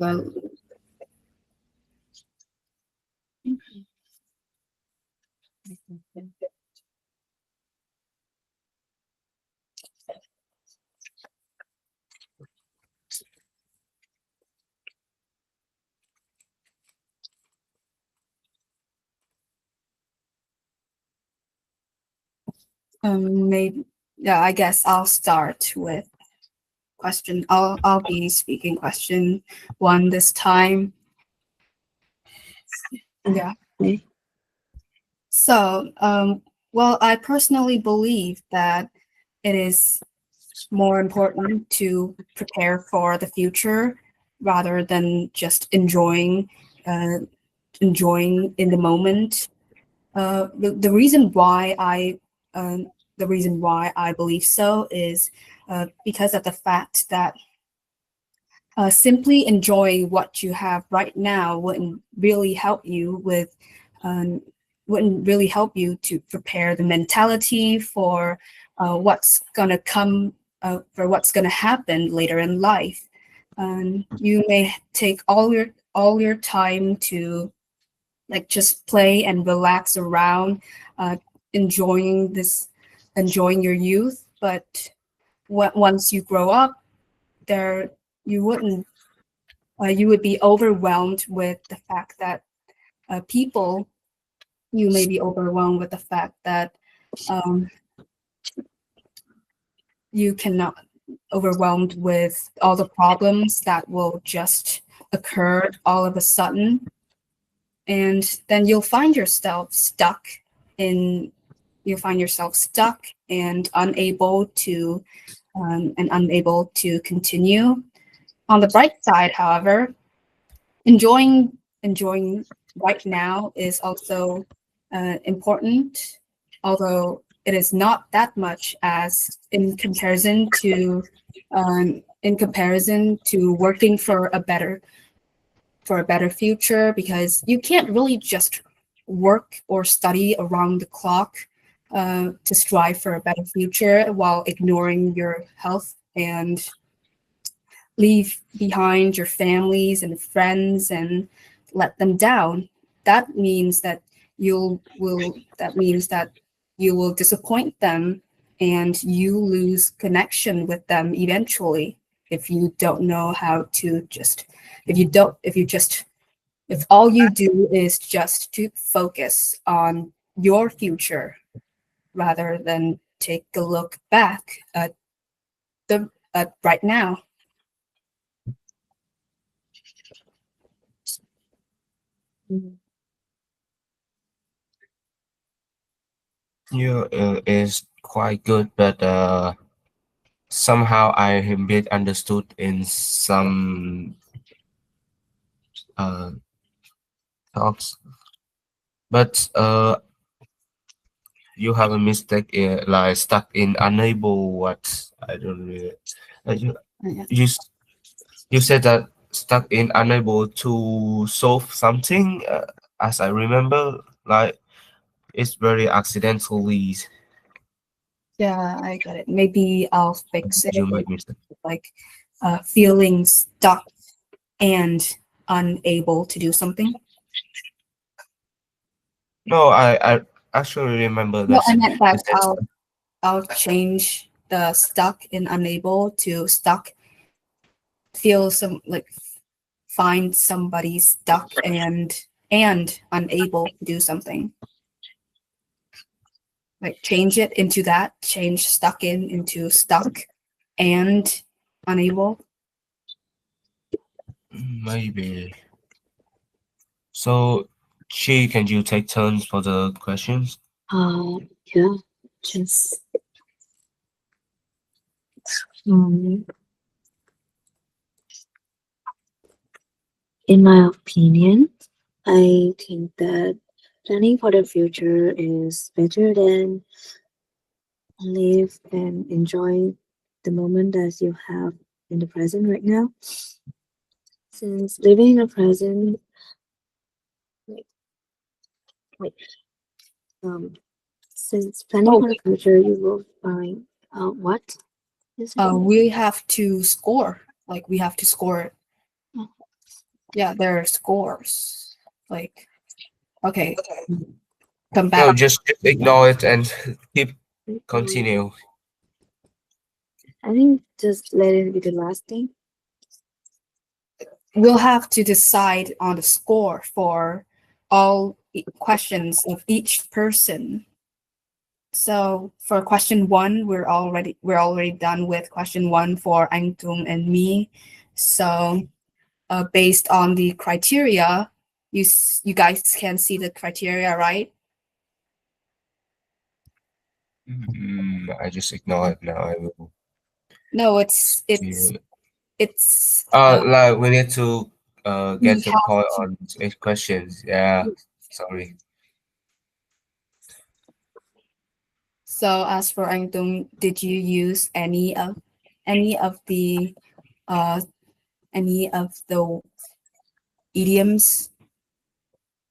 Speaker 2: maybe, yeah, I guess I'll start with question. I'll be speaking question 1 this time. Yeah.
Speaker 3: Okay.
Speaker 2: So, well, I personally believe that it is more important to prepare for the future rather than just enjoying in the moment. The reason why I believe so is because of the fact that simply enjoying what you have right now wouldn't really help you to prepare the mentality for what's gonna come for what's going to happen later in life. You may take all your time to like just play and relax around, enjoying your youth. But once you grow up, you would be overwhelmed with the fact that you may be overwhelmed with the fact that you cannot overwhelmed with all the problems that will just occur all of a sudden, and then you'll find yourself stuck and unable to continue. On the bright side, however, enjoying right now is also important, although it is not that much as in comparison to working for a better future, because you can't really just work or study around the clock to strive for a better future while ignoring your health and leave behind your families and friends and let them down. That means that you will disappoint them, and you lose connection with them eventually if you don't know how to if all you do is just to focus on your future rather than take a look back at right now.
Speaker 1: Yeah, is quite good, but somehow I have been understood in some talks, but you have a mistake, like stuck in unable what I don't really. You you said that stuck in unable to solve something. As I remember, like it's very accidentally.
Speaker 2: Yeah, I get it. Maybe I'll fix it.
Speaker 1: You make mistake.
Speaker 2: Like feeling stuck and unable to do something.
Speaker 1: No, I actually remember
Speaker 2: No,
Speaker 1: that.
Speaker 2: I meant that I'll change the stuck and unable to stuck. Feel some like find somebody stuck and unable to do something. Like change it into that. Change stuck into stuck and unable.
Speaker 1: Maybe. So, Chi, can you take turns for the questions?
Speaker 3: Yeah, just in my opinion, I think that planning for the future is better than live and enjoy the moment that you have in the present right now. Since living in the present, since planning for the future, you will find what?
Speaker 2: We have to score. Like we have to score it. Yeah, there are scores. Like, okay, come back.
Speaker 1: No, just ignore it and continue.
Speaker 3: I think just let it be the last thing.
Speaker 2: We'll have to decide on the score for all questions of each person. So for question 1, we're already done with question 1 for Anh Tung and me. So based on the criteria, you guys can see the criteria, right?
Speaker 1: I just ignore it now. I will.
Speaker 2: No, it's
Speaker 1: like we need to get the
Speaker 2: have
Speaker 1: point on 8 questions. Yeah, sorry.
Speaker 2: So as for Anh Tung, did you use any of the idioms?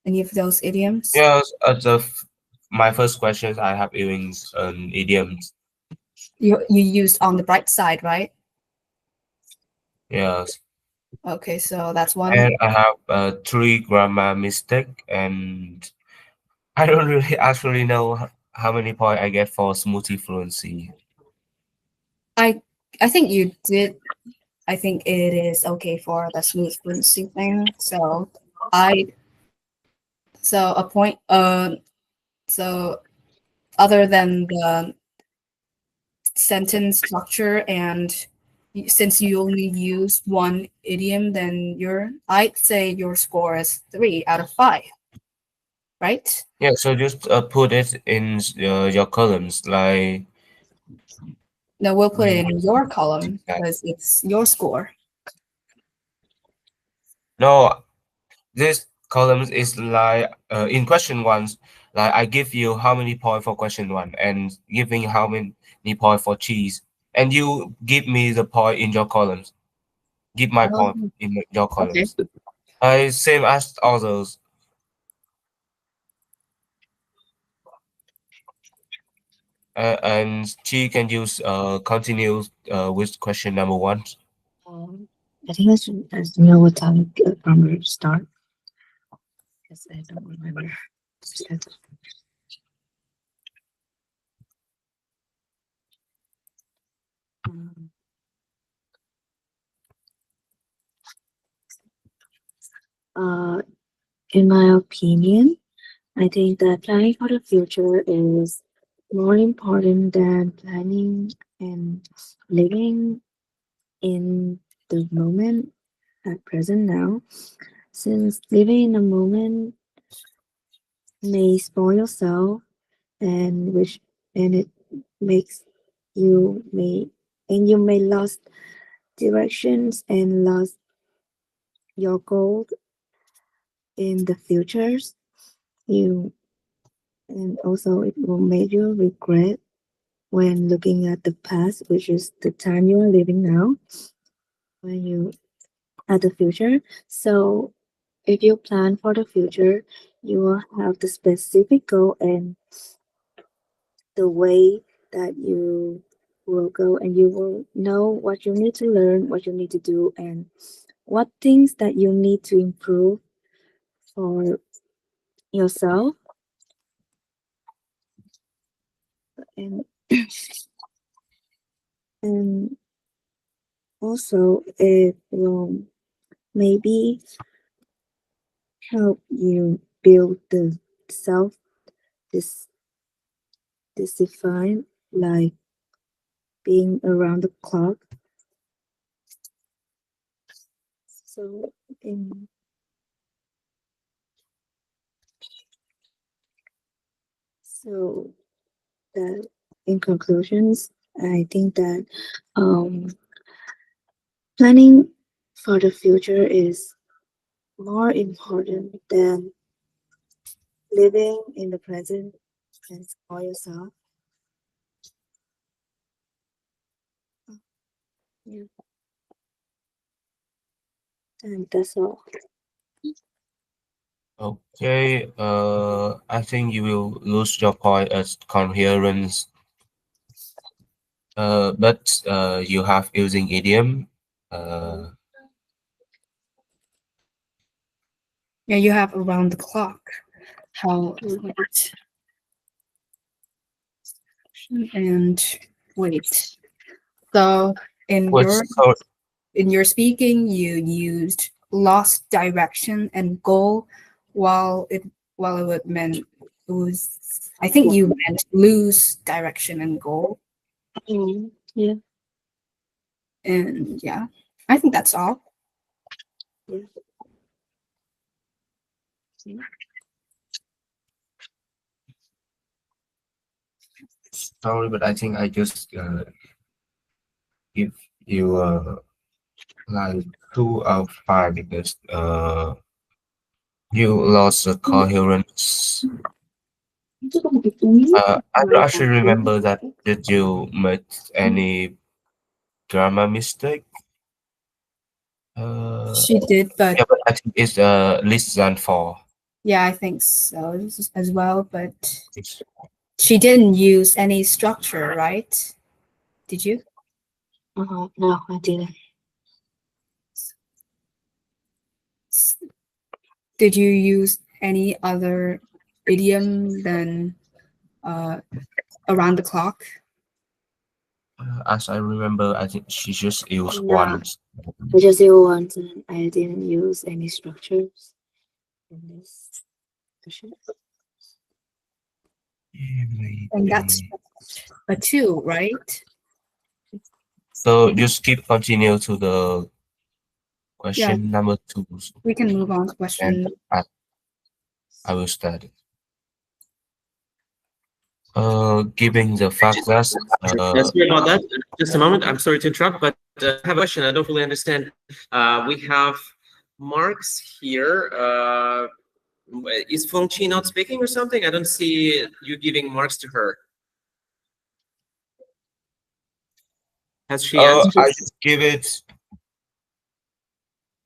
Speaker 2: Any of those idioms?
Speaker 1: Yes, my first questions I have used idioms.
Speaker 2: you used on the bright side, right?
Speaker 1: Yes.
Speaker 2: Okay, so that's one.
Speaker 1: And I have 3 grammar mistake, and I don't really actually know how many points I get for smoothie fluency.
Speaker 2: I think you did. I think it is okay for the smooth fluency thing. So a point. So other than the sentence structure and since you only use one idiom, then I'd say your score is 3 out of 5, right?
Speaker 1: Yeah, so just put it in your columns, like
Speaker 2: No, we'll put it
Speaker 1: mm,
Speaker 2: in your column
Speaker 1: that.
Speaker 2: because it's your score.
Speaker 1: No, this columns is like in question ones, like I give you how many points for question 1 and giving how many points for cheese, and you give me the point in your columns. Give my point
Speaker 2: Um,
Speaker 1: in your
Speaker 2: okay.
Speaker 1: columns. Same as others. And she can use continue with question number 1.
Speaker 3: I think I should know what time grammar start because I don't remember. Um, in my opinion, I think that planning for the future is more important than planning and living in the moment at present now, since living in the moment may spoil yourself and which and it makes you may lost directions and lost your goal in the futures. You and also it will make you regret when looking at the past, which is the time you are living now, when you at the future. So if you plan for the future, you will have the specific goal and the way that you will go, and you will know what you need to learn, what you need to do, and what things that you need to improve for yourself. And and also it will maybe help you build the self dis discipline, like being around the clock. So in so that in conclusions, I think that um, planning for the future is more important than living in the present and spoil yourself. Yeah, and that's all.
Speaker 1: Okay, I think you will lose your point as coherence. But you have using idiom.
Speaker 2: Yeah, you have around the clock. How wait. And wait. So in
Speaker 1: Which
Speaker 2: your
Speaker 1: so
Speaker 2: speaking, you used lost direction and goal, while it would meant it was. I think you meant lose direction and goal,
Speaker 3: Yeah,
Speaker 2: and yeah, I think that's all.
Speaker 3: yeah.
Speaker 1: sorry, but I think I just give you like 2 out of 5 because you lost the coherence. I don't actually remember that did you make any grammar mistake.
Speaker 2: She did, but
Speaker 1: Yeah, but I think it's less than 4.
Speaker 2: yeah, I think so as well. But she didn't use any structure, right? Did you?
Speaker 3: No, I didn't.
Speaker 2: Did you use any other idiom than around the clock?
Speaker 1: As I remember, I think she just used
Speaker 3: No.
Speaker 1: once.
Speaker 3: I just used once, and I didn't use any structures in this question.
Speaker 2: And that's a 2, right?
Speaker 1: So just keep continue to the question number 2.
Speaker 2: We can move on to question.
Speaker 1: And I will start it. Giving the fact that
Speaker 4: Sorry about that. Just a moment. I'm sorry to interrupt, but I have a question. I don't really understand. We have Marks here. Is Feng Chi not speaking or something? I don't see you giving marks to her. Has she answered?
Speaker 1: I just give it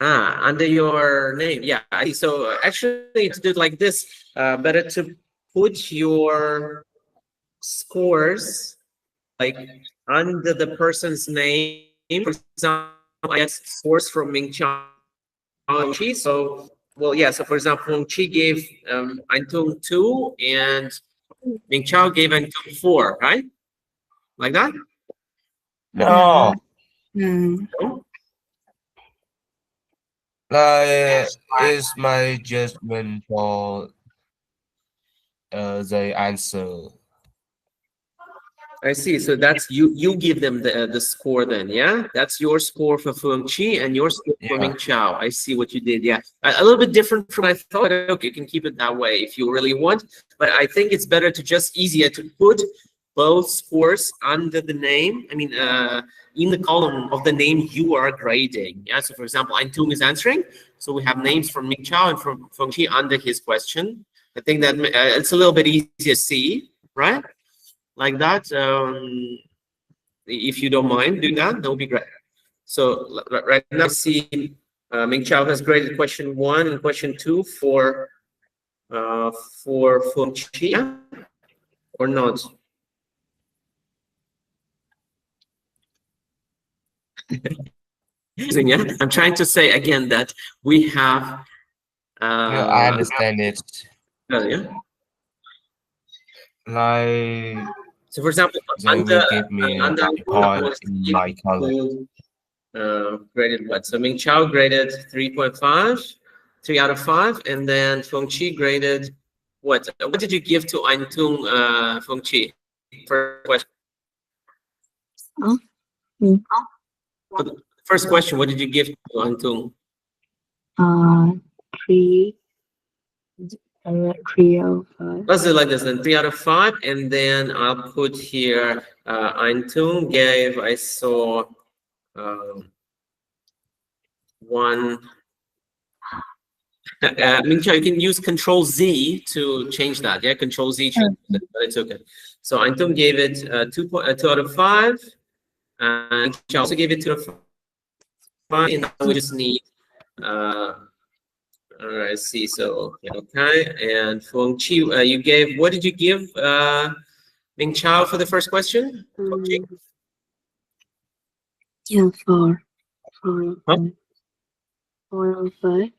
Speaker 4: under your name. Yeah, I see. So actually to do it like this, better to put your scores like under the person's name. For example, I get scores from Ming Chao and Chi. So well, yeah, so for example, Chi gave Antung 2 and Ming Chao gave Antung 4, right? Like that?
Speaker 1: no.
Speaker 2: Mm.
Speaker 1: Like is my judgment for the answer.
Speaker 4: I see. So that's you give them the score then, yeah? That's your score for Feng Chi and your score for Ming Chao. I see what you did, yeah. A little bit different from I thought. Okay, you can keep it that way if you really want. But I think it's better to just easier to put both scores under the name. I mean, in the column of the name you are grading. Yeah. So for example, Antung is answering. So we have names from Ming Chao and from Feng Chi under his question. I think that it's a little bit easier to see, right? Like that, if you don't mind doing that, that would be great. So right now, I see Ming Chao has graded question 1 and question 2 for Feng Chi, or not? Yeah, I'm trying to say again that we have.
Speaker 1: Yeah, I understand it.
Speaker 4: Yeah.
Speaker 1: Like
Speaker 4: So, for example,
Speaker 1: they will give me a point in my college.
Speaker 4: Graded what? So Ming Chao graded 3.5, 3 out of 5, and then Feng Chi graded what? What did you give to Antung, Feng Chi? First question. For the first question, what did you give to Antung?
Speaker 3: 3 out of 5.
Speaker 4: Let's do it like this then, 3 out of 5, and then I'll put here Antung gave, I saw 1. Ming Chao, you can use Control Z to change that. Yeah, Control Z changes it, but it's okay. So Antung gave it 2 out of 5. And Ming Chao also gave it 2 out of 5. And we just need. All right, see. So okay, and Feng Chi, you gave. What did you give Ming Chao for the first question?
Speaker 3: Yeah, 4.
Speaker 4: Huh?
Speaker 3: 4 out of 5.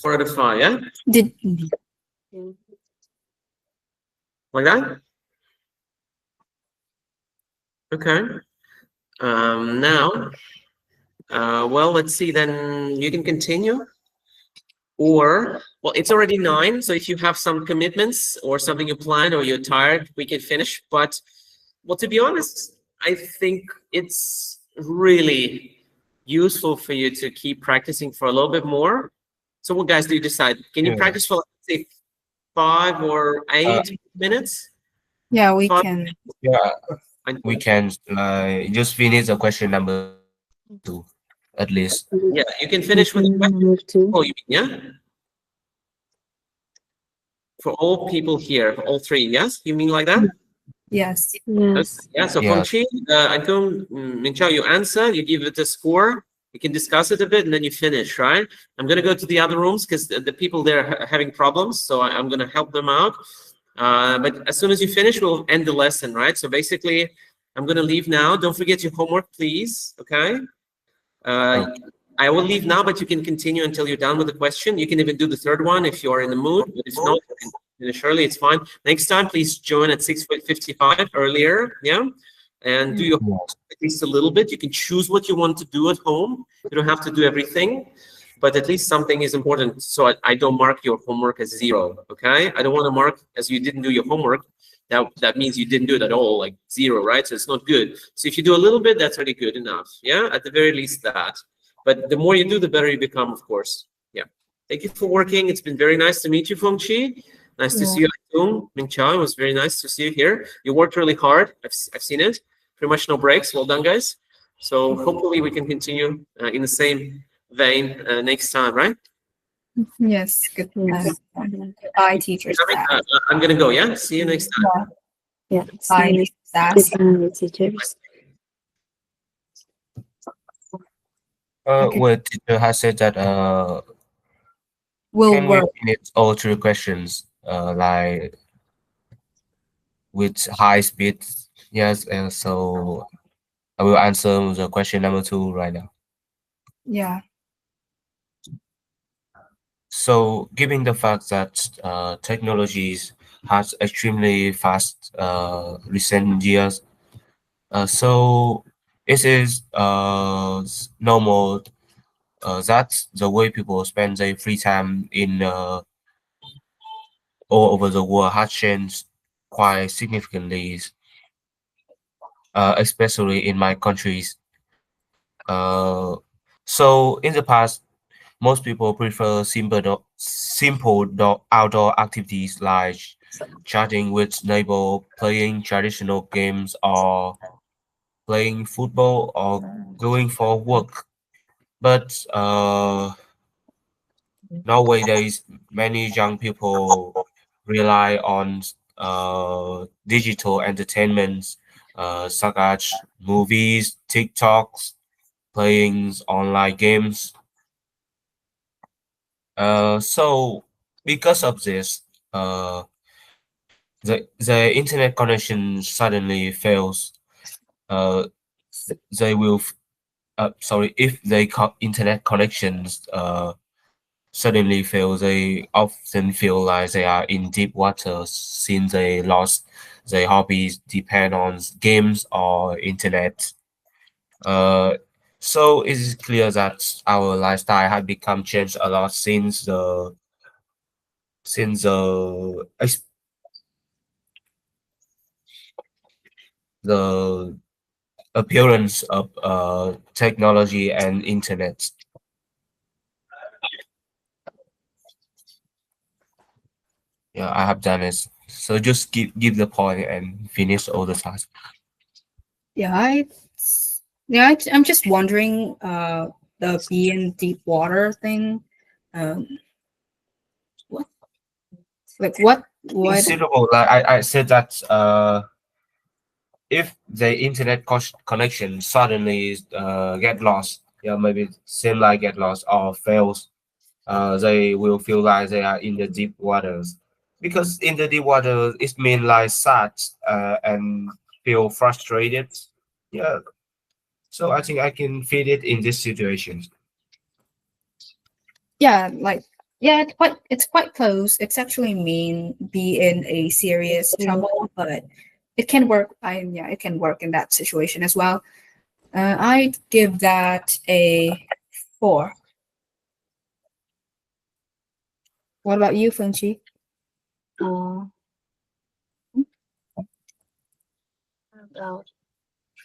Speaker 4: 4 out of 5, yeah?
Speaker 3: Yeah.
Speaker 4: Like that? Okay. Now, well, let's see, then you can continue. Or, well, it's already 9, so if you have some commitments or something you plan or you're tired, we can finish. But, well, to be honest, I think it's really useful for you to keep practicing for a little bit more. So what guys do you decide? Can you practice for, let's say, 5 or 8 minutes?
Speaker 2: Yeah, we can.
Speaker 1: Yeah, we can just finish the question number 2, at least.
Speaker 4: Yeah, you can finish with
Speaker 3: Number 2.
Speaker 4: Oh, you mean, yeah? For all people here, all 3, yes? You mean like that?
Speaker 2: Yes.
Speaker 3: Yes.
Speaker 4: Yeah, so
Speaker 1: Yeah.
Speaker 4: Feng Chi, Antung, Ming Chao, you answer, you give it a score, you can discuss it a bit, and then you finish, right? I'm going to go to the other rooms because the people there are having problems, so I'm going to help them out. But as soon as you finish, we'll end the lesson, right? So basically, I'm going to leave now. Don't forget your homework, please. Okay. I will leave now, but you can continue until you're done with the question. You can even do the third one if you're in the mood. But if not, surely it's fine. Next time, please join at 6:55 earlier. Yeah. And do your homework at least a little bit. You can choose what you want to do at home. You don't have to do everything, but at least something is important. So I don't mark your homework as 0. Okay. I don't want to mark as you didn't do your homework. That means you didn't do it at all, like 0, right? So it's not good. So if you do a little bit, that's already good enough. Yeah. At the very least that. But the more you do, the better you become, of course. Yeah. Thank you for working. It's been very nice to meet you, Feng Chi. Nice to see you, Tung Ming Cha. It was very nice to see you here. You worked really hard. I've seen it. Pretty much no breaks. Well done, guys. So hopefully we can continue in the same vein next time, right?
Speaker 2: Yes. Good. Bye, teachers.
Speaker 4: I'm gonna go. Yeah. See you next time.
Speaker 3: Yeah.
Speaker 2: Bye, Stass.
Speaker 3: Goodbye, teachers.
Speaker 2: Okay.
Speaker 1: Well, teacher has said that
Speaker 2: Will
Speaker 1: can we
Speaker 2: work.
Speaker 1: finish all 3 questions like with high speed? Yes, and so I will answer the question number 2 right now.
Speaker 2: Yeah.
Speaker 1: So, given the fact that technologies has extremely fast recent years, so it is normal that the way people spend their free time in all over the world has changed quite significantly, especially in my countries. So in the past, most people prefer simple outdoor activities like chatting with neighbor, playing traditional games, or playing football, or going for work. But nowadays, many young people rely on digital entertainments such as movies, TikToks, playing online games. So because of this, the internet connection suddenly fails. They will, sorry, if the internet connections suddenly fail, they often feel like they are in deep water since they lost their hobbies depend on games or internet. So it is clear that our lifestyle has become changed a lot since the appearance of technology and internet. Yeah, I have done it. So just give the point and finish all the tasks.
Speaker 2: Yeah. I'm just wondering. The be in deep water thing. What? Like what? What?
Speaker 1: Considerable. Like I said that if the internet connection suddenly get lost, yeah, maybe seem like get lost or fails, they will feel like they are in the deep waters. Because in the deep water, it means like sad and feel frustrated. Yeah. So I think I can fit it in this situation.
Speaker 2: Yeah. Like. Yeah. It's quite close. It's actually mean be in a serious trouble, but it can work. It can work in that situation as well. I'd give that a 4. What about you, Funchi?
Speaker 3: About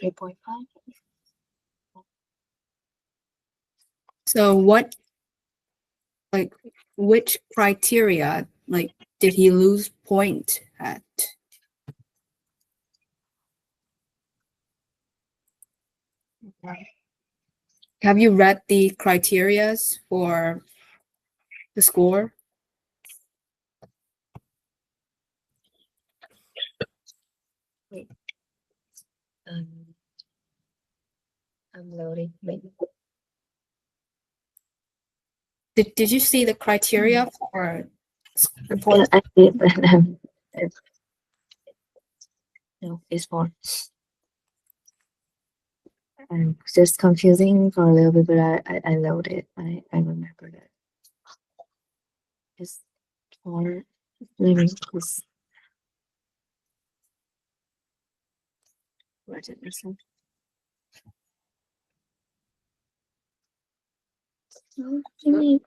Speaker 3: 3.5.
Speaker 2: So what, like, which criteria, like, did he lose point at? Have you read the criterias for the score?
Speaker 3: I'm loading. Wait.
Speaker 2: Did you see the criteria for the
Speaker 3: Yeah,
Speaker 2: point?
Speaker 3: I did, but no, it's 4. and just confusing for a little bit, but I wrote it. I remember that. It's for living this. Write it myself. Okay.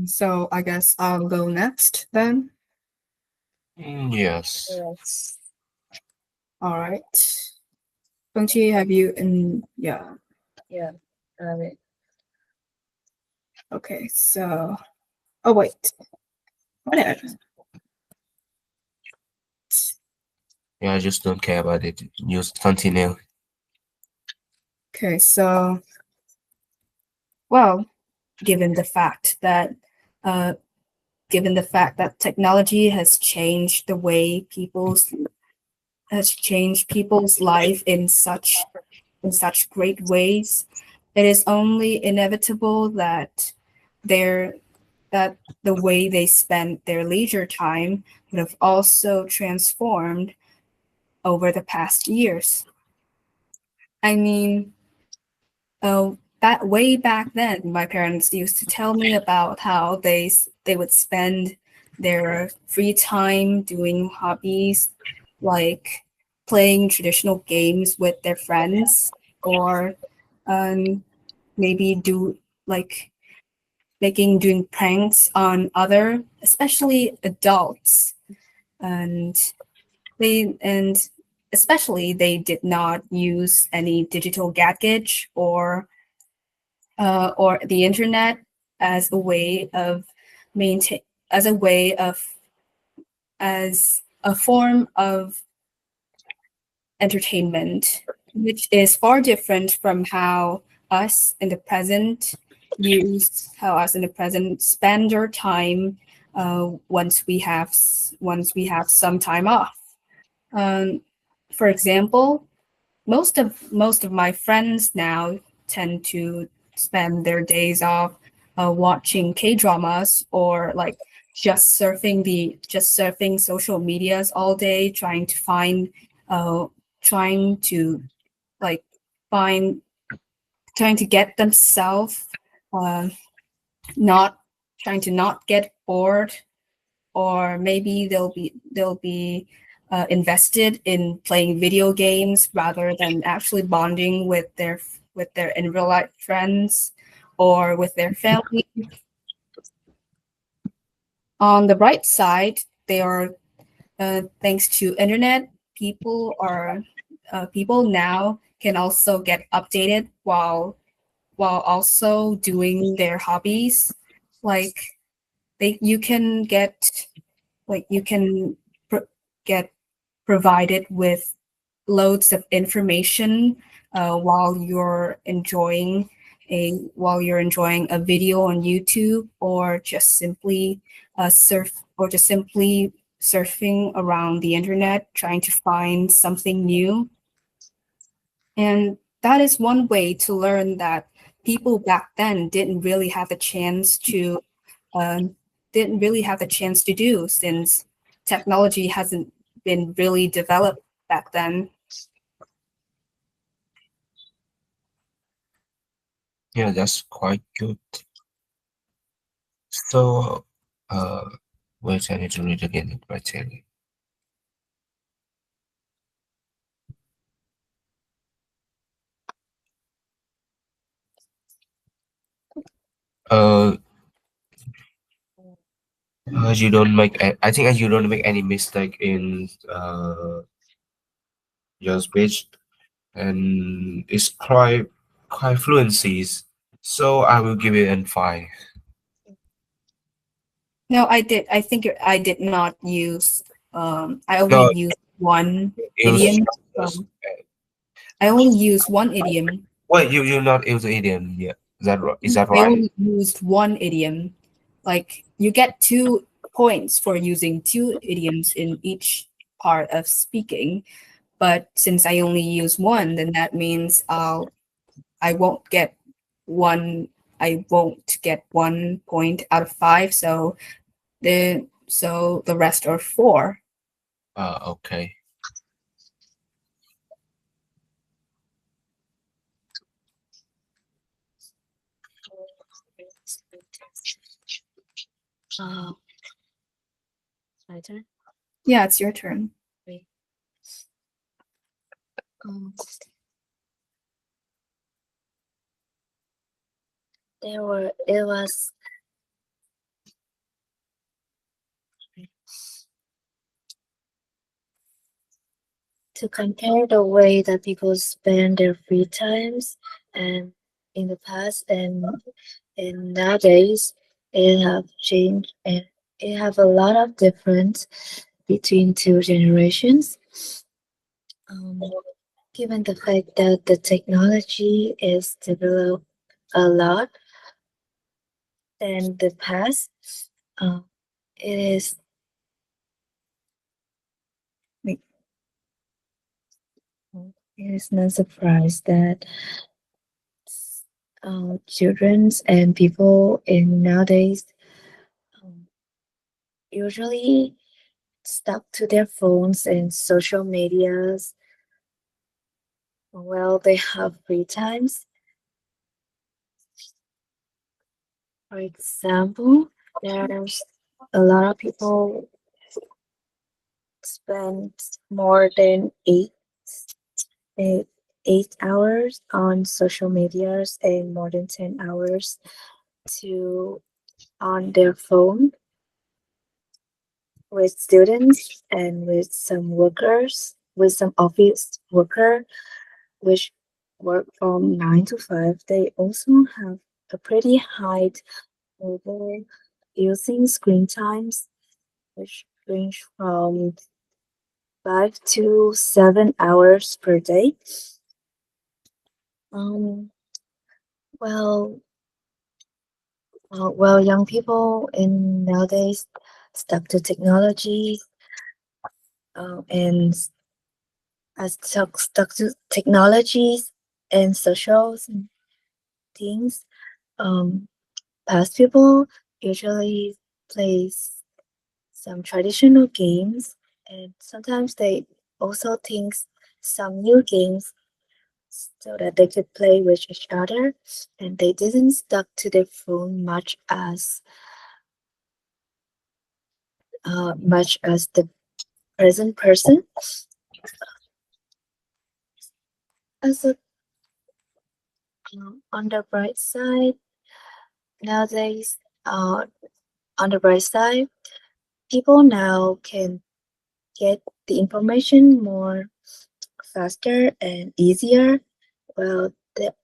Speaker 2: So I guess I'll go next then.
Speaker 1: Yes.
Speaker 3: Yes.
Speaker 2: All right. Don't you have you in? Yeah.
Speaker 3: Yeah. Okay.
Speaker 2: Okay. So. Oh wait. Whatever.
Speaker 1: Yeah, I just don't care about it. Just continue.
Speaker 2: Okay. So. Well, given the fact that technology has changed the way people's life in such great ways, it is only inevitable that the way they spend their leisure time would have also transformed over the past years. I mean, that way back then, my parents used to tell me about how they would spend their free time doing hobbies like playing traditional games with their friends, or maybe doing pranks on other, especially adults, and and especially they did not use any digital gadget or the internet as a way of maintain as a way of as a form of entertainment, which is far different from how us in the present spend our time once we have some time off. For example, most of my friends now tend to spend their days off watching K-dramas, or like just surfing social medias all day, trying to like find trying to get themselves not not get bored, or maybe they'll be invested in playing video games rather than actually bonding with their in real life friends or with their family. On the bright side, they are thanks to internet, people now can also get updated while also doing their hobbies. Like you can get get provided with loads of information while you're enjoying a video on YouTube, or just simply surfing around the internet trying to find something new. And that is one way to learn that people back then didn't really have the chance to do, since technology hasn't been really developed back then.
Speaker 1: Yeah, that's quite good. So, wait, I need to read again right here. You don't make. I think you don't make any mistake in your speech, and it's quite fluencies. So I will give it an 5.
Speaker 2: No, I did. I think I did not use. I only
Speaker 1: No,
Speaker 2: used one
Speaker 1: it was
Speaker 2: idiom.
Speaker 1: just,
Speaker 2: I only used one idiom.
Speaker 1: wait, you not use the idiom? Yeah, is that right? Is that
Speaker 2: I
Speaker 1: right?
Speaker 2: only used one idiom. Like you get 2 points for using 2 idioms in each part of speaking. But since I only use 1, then that means I won't get 1 point out of 5. So the rest are 4.
Speaker 1: Okay.
Speaker 3: My turn.
Speaker 2: Yeah, it's your turn.
Speaker 3: Wait. It was to compare the way that people spend their free times and in the past and nowadays, it have changed and it have a lot of difference between 2 generations. Given the fact that the technology is developed a lot than the past, it is no surprise that children and people in nowadays usually stuck to their phones and social medias while they have free times. For example, there's a lot of people spend more than 8 hours on social medias and more than 10 hours on their phone with students and with some workers, with some office worker, which work from 9 to 5. They also have a pretty high mobile using screen times, which range from 5 to 7 hours per day. Well, young people in nowadays stuck to technology and stuck to technologies and social things. Past people usually plays some traditional games, and sometimes they also think some new games so that they could play with each other, and they didn't stuck to their phone much as the present person. As a on the bright side, nowadays, on the bright side, people now can get the information more faster and easier. Well,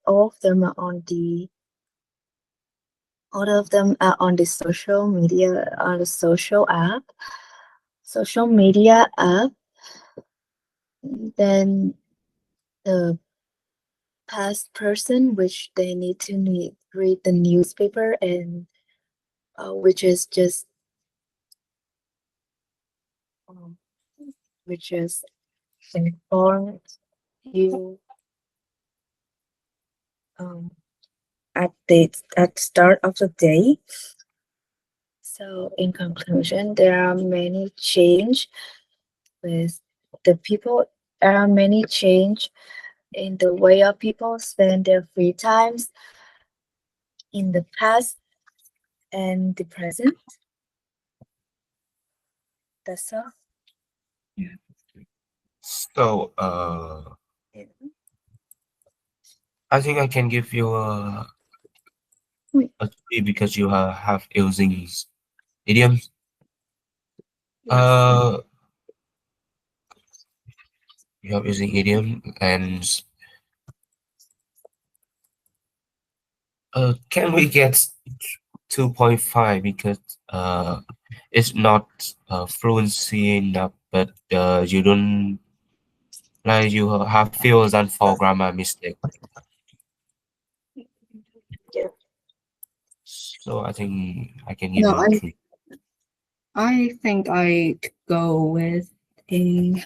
Speaker 3: all of them are on the social media, on the social media app. Then the past person, which they need to read the newspaper and which is just which is informed you at the start of the day. So in conclusion, there are many change with the people. There are many change in the way of people spend their free times in the past and the present. That's all.
Speaker 1: So, I think I can give you a 3 because you have using idioms. You have using idiom and can we get 2.5 because it's not fluency enough, but you don't like you have fewer than 4 grammar mistake.
Speaker 3: Yeah.
Speaker 1: So I think I can give
Speaker 2: No,
Speaker 1: you a
Speaker 2: I'm
Speaker 1: 3.
Speaker 2: I think I'd go with a.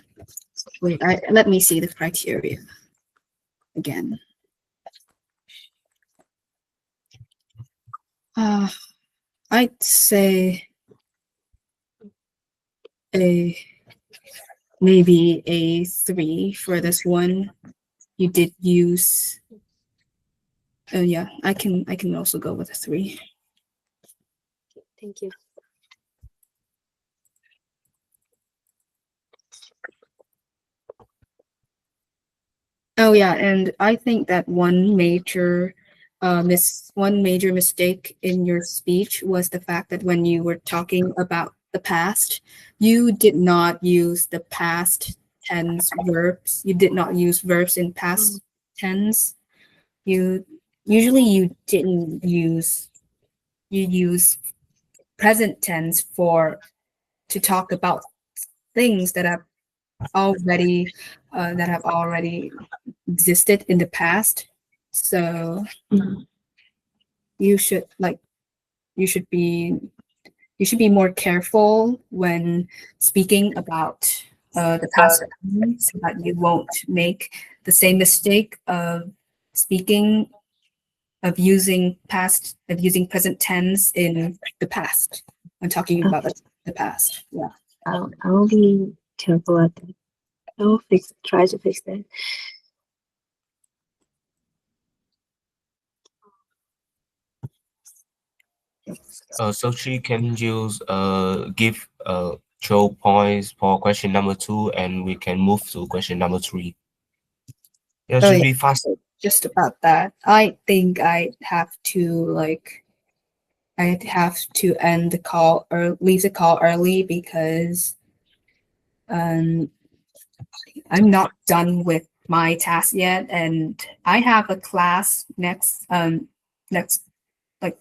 Speaker 2: Wait, let me see the criteria again. I'd say maybe a 3 for this one. You did use. Oh yeah, I can also go with a 3.
Speaker 3: Thank you.
Speaker 2: Oh yeah, and I think that one major mistake in your speech was the fact that when you were talking about the past, you did not use the past tense verbs. You did not use verbs in past tense. You didn't use you use present tense to talk about things that have already existed in the past. So you should be more careful when speaking about the past so that you won't make the same mistake of using present tense in the past when talking about the past. Yeah.
Speaker 3: I'll be careful at that. I'll try to fix that.
Speaker 1: Sochi, can you give show points for question number 2, and we can move to question number 3. Yeah, it should be fast.
Speaker 2: Just about that. I think I'd have to end the call or leave the call early because I'm not done with my task yet, and I have a class next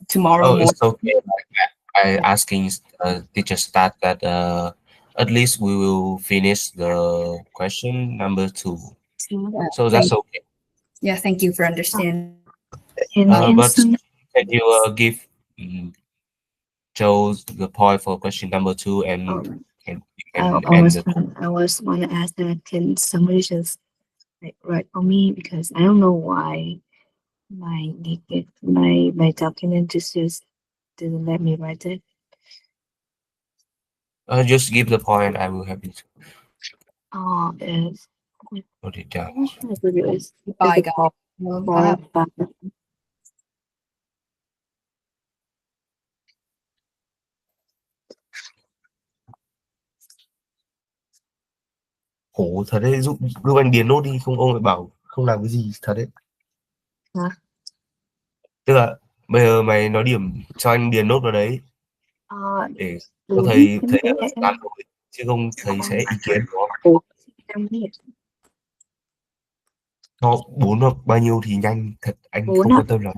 Speaker 2: tomorrow
Speaker 1: Oh,
Speaker 2: morning.
Speaker 1: it's okay. I asking teacher Stass that at least we will finish the question number 2. So that's okay.
Speaker 2: Yeah, thank you for understanding.
Speaker 1: But can you give Joe the point for question number 2, and can
Speaker 3: I was want to ask that, can somebody just write for me, because I don't know why my document just didn't let me write it.
Speaker 1: just give the point. I will help you to
Speaker 3: Is
Speaker 1: put it down.
Speaker 2: Bye, guys.
Speaker 1: Khổ thật đấy, giúp anh điền nốt đi, không ông lại bảo không làm cái gì thật đấy.
Speaker 3: Hả?
Speaker 1: Tức là bây giờ mày nói điểm cho anh điền nốt vào đấy để cho thầy làm thôi, chứ không thầy sẽ ý kiến đúng không? Cho 4 hoặc bao nhiêu thì nhanh thật, anh không quan tâm lắm.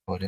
Speaker 1: Ok.